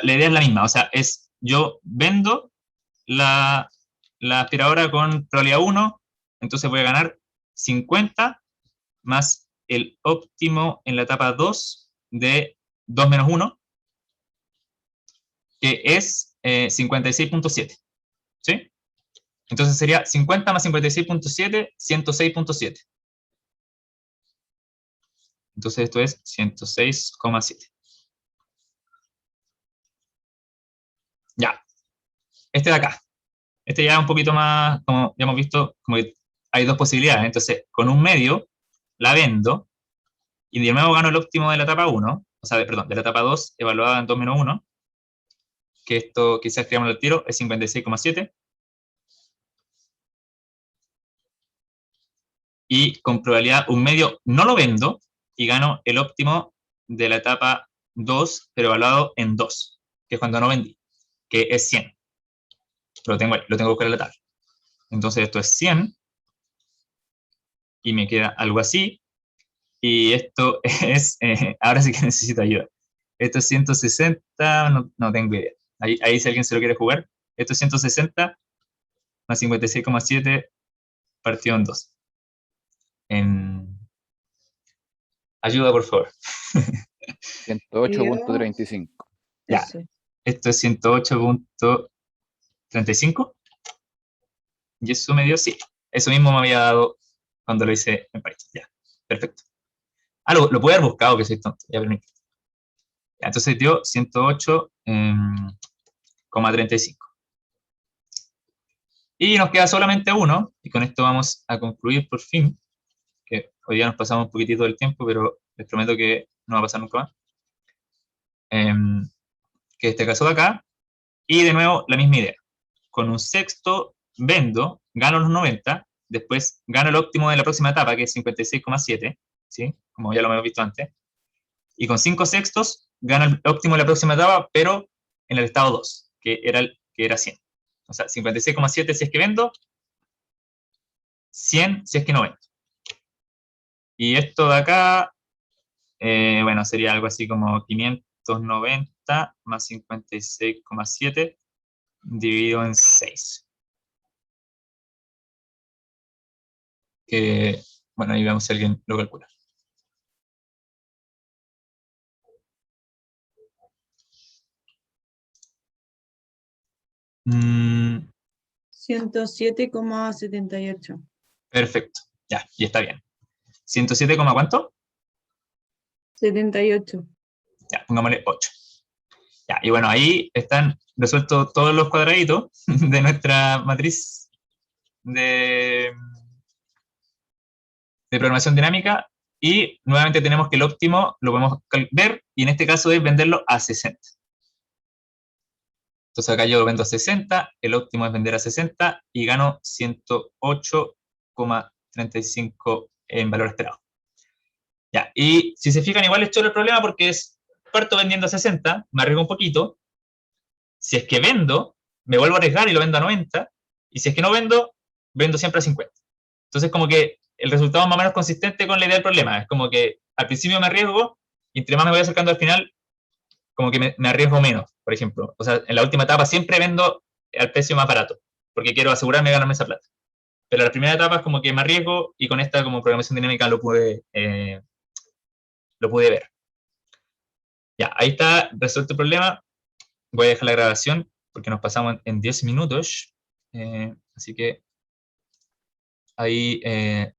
Speaker 1: idea es la misma. O sea, es yo vendo la aspiradora con probabilidad 1, entonces voy a ganar 50 más el óptimo en la etapa 2 de 2 menos 1, que es 56.7. ¿Sí? Entonces sería 50 más 56.7, 106.7. Entonces esto es 106,7. Ya. Este de acá. Este ya es un poquito más, como ya hemos visto, como que hay dos posibilidades. Entonces, con un medio, la vendo, y de nuevo gano el óptimo de la etapa 1, o sea, perdón, de la etapa 2, evaluada en 2 menos 1, que esto quizás escribamos al tiro, es 56,7. Y con probabilidad un medio no lo vendo, y gano el óptimo de la etapa 2, pero evaluado en 2, que es cuando no vendí, que es 100. Lo tengo ahí, lo tengo que buscar en la tabla. Entonces esto es 100, y me queda algo así, y esto es, ahora sí que necesito ayuda. Esto es 160, no tengo idea. Ahí si alguien se lo quiere jugar, esto es 160 más 56,7 partido en 2. Ayuda, por favor.
Speaker 4: 108.35.
Speaker 1: Ya, esto es 108.35. Y eso me dio, sí. Eso mismo me había dado cuando lo hice en Python. Ya, perfecto. Ah, lo pude haber buscado, que soy tonto. Ya, permíteme. Ya, entonces dio 108,35. Y nos queda solamente uno, y con esto vamos a concluir por fin, que hoy día nos pasamos un poquitito del tiempo, pero les prometo que no va a pasar nunca más. Que este caso de acá, y de nuevo la misma idea. Con un sexto vendo, gano los 90, después gano el óptimo de la próxima etapa, que es 56,7, ¿sí? Como ya lo hemos visto antes. Y con 5 sextos, gano el óptimo de la próxima etapa, pero en el estado 2, que era 100. O sea, 56,7 si es que vendo, 100 si es que no vendo. Y esto de acá, bueno, sería algo así como 590 más 56,7 dividido en 6. Que, bueno, ahí vemos si alguien lo calcula. Mm,
Speaker 3: 107,78.
Speaker 1: perfecto, ya, y está bien. 107, ¿cuánto?
Speaker 3: 78.
Speaker 1: Ya, pongámosle 8. Ya, y bueno, ahí están resueltos todos los cuadraditos de nuestra matriz de programación dinámica, y nuevamente tenemos que el óptimo lo podemos ver, y en este caso es venderlo a 60. Entonces acá yo lo vendo a 60, el óptimo es vender a 60, y gano 108,35 en valor esperado. Ya, y si se fijan, igual es todo el problema porque parto vendiendo a 60, me arriesgo un poquito. Si es que vendo, me vuelvo a arriesgar y lo vendo a 90, y si es que no vendo, vendo siempre a 50. Entonces como que el resultado es más o menos consistente con la idea del problema. Es como que al principio me arriesgo, y entre más me voy acercando al final, como que me arriesgo menos, por ejemplo. O sea, en la última etapa siempre vendo al precio más barato, porque quiero asegurarme de ganarme esa plata. Pero en la primera etapa es como que me arriesgo, y con esta como programación dinámica lo pude ver. Ya, ahí está resuelto el problema. Voy a dejar la grabación porque nos pasamos en 10 minutos. Así que ahí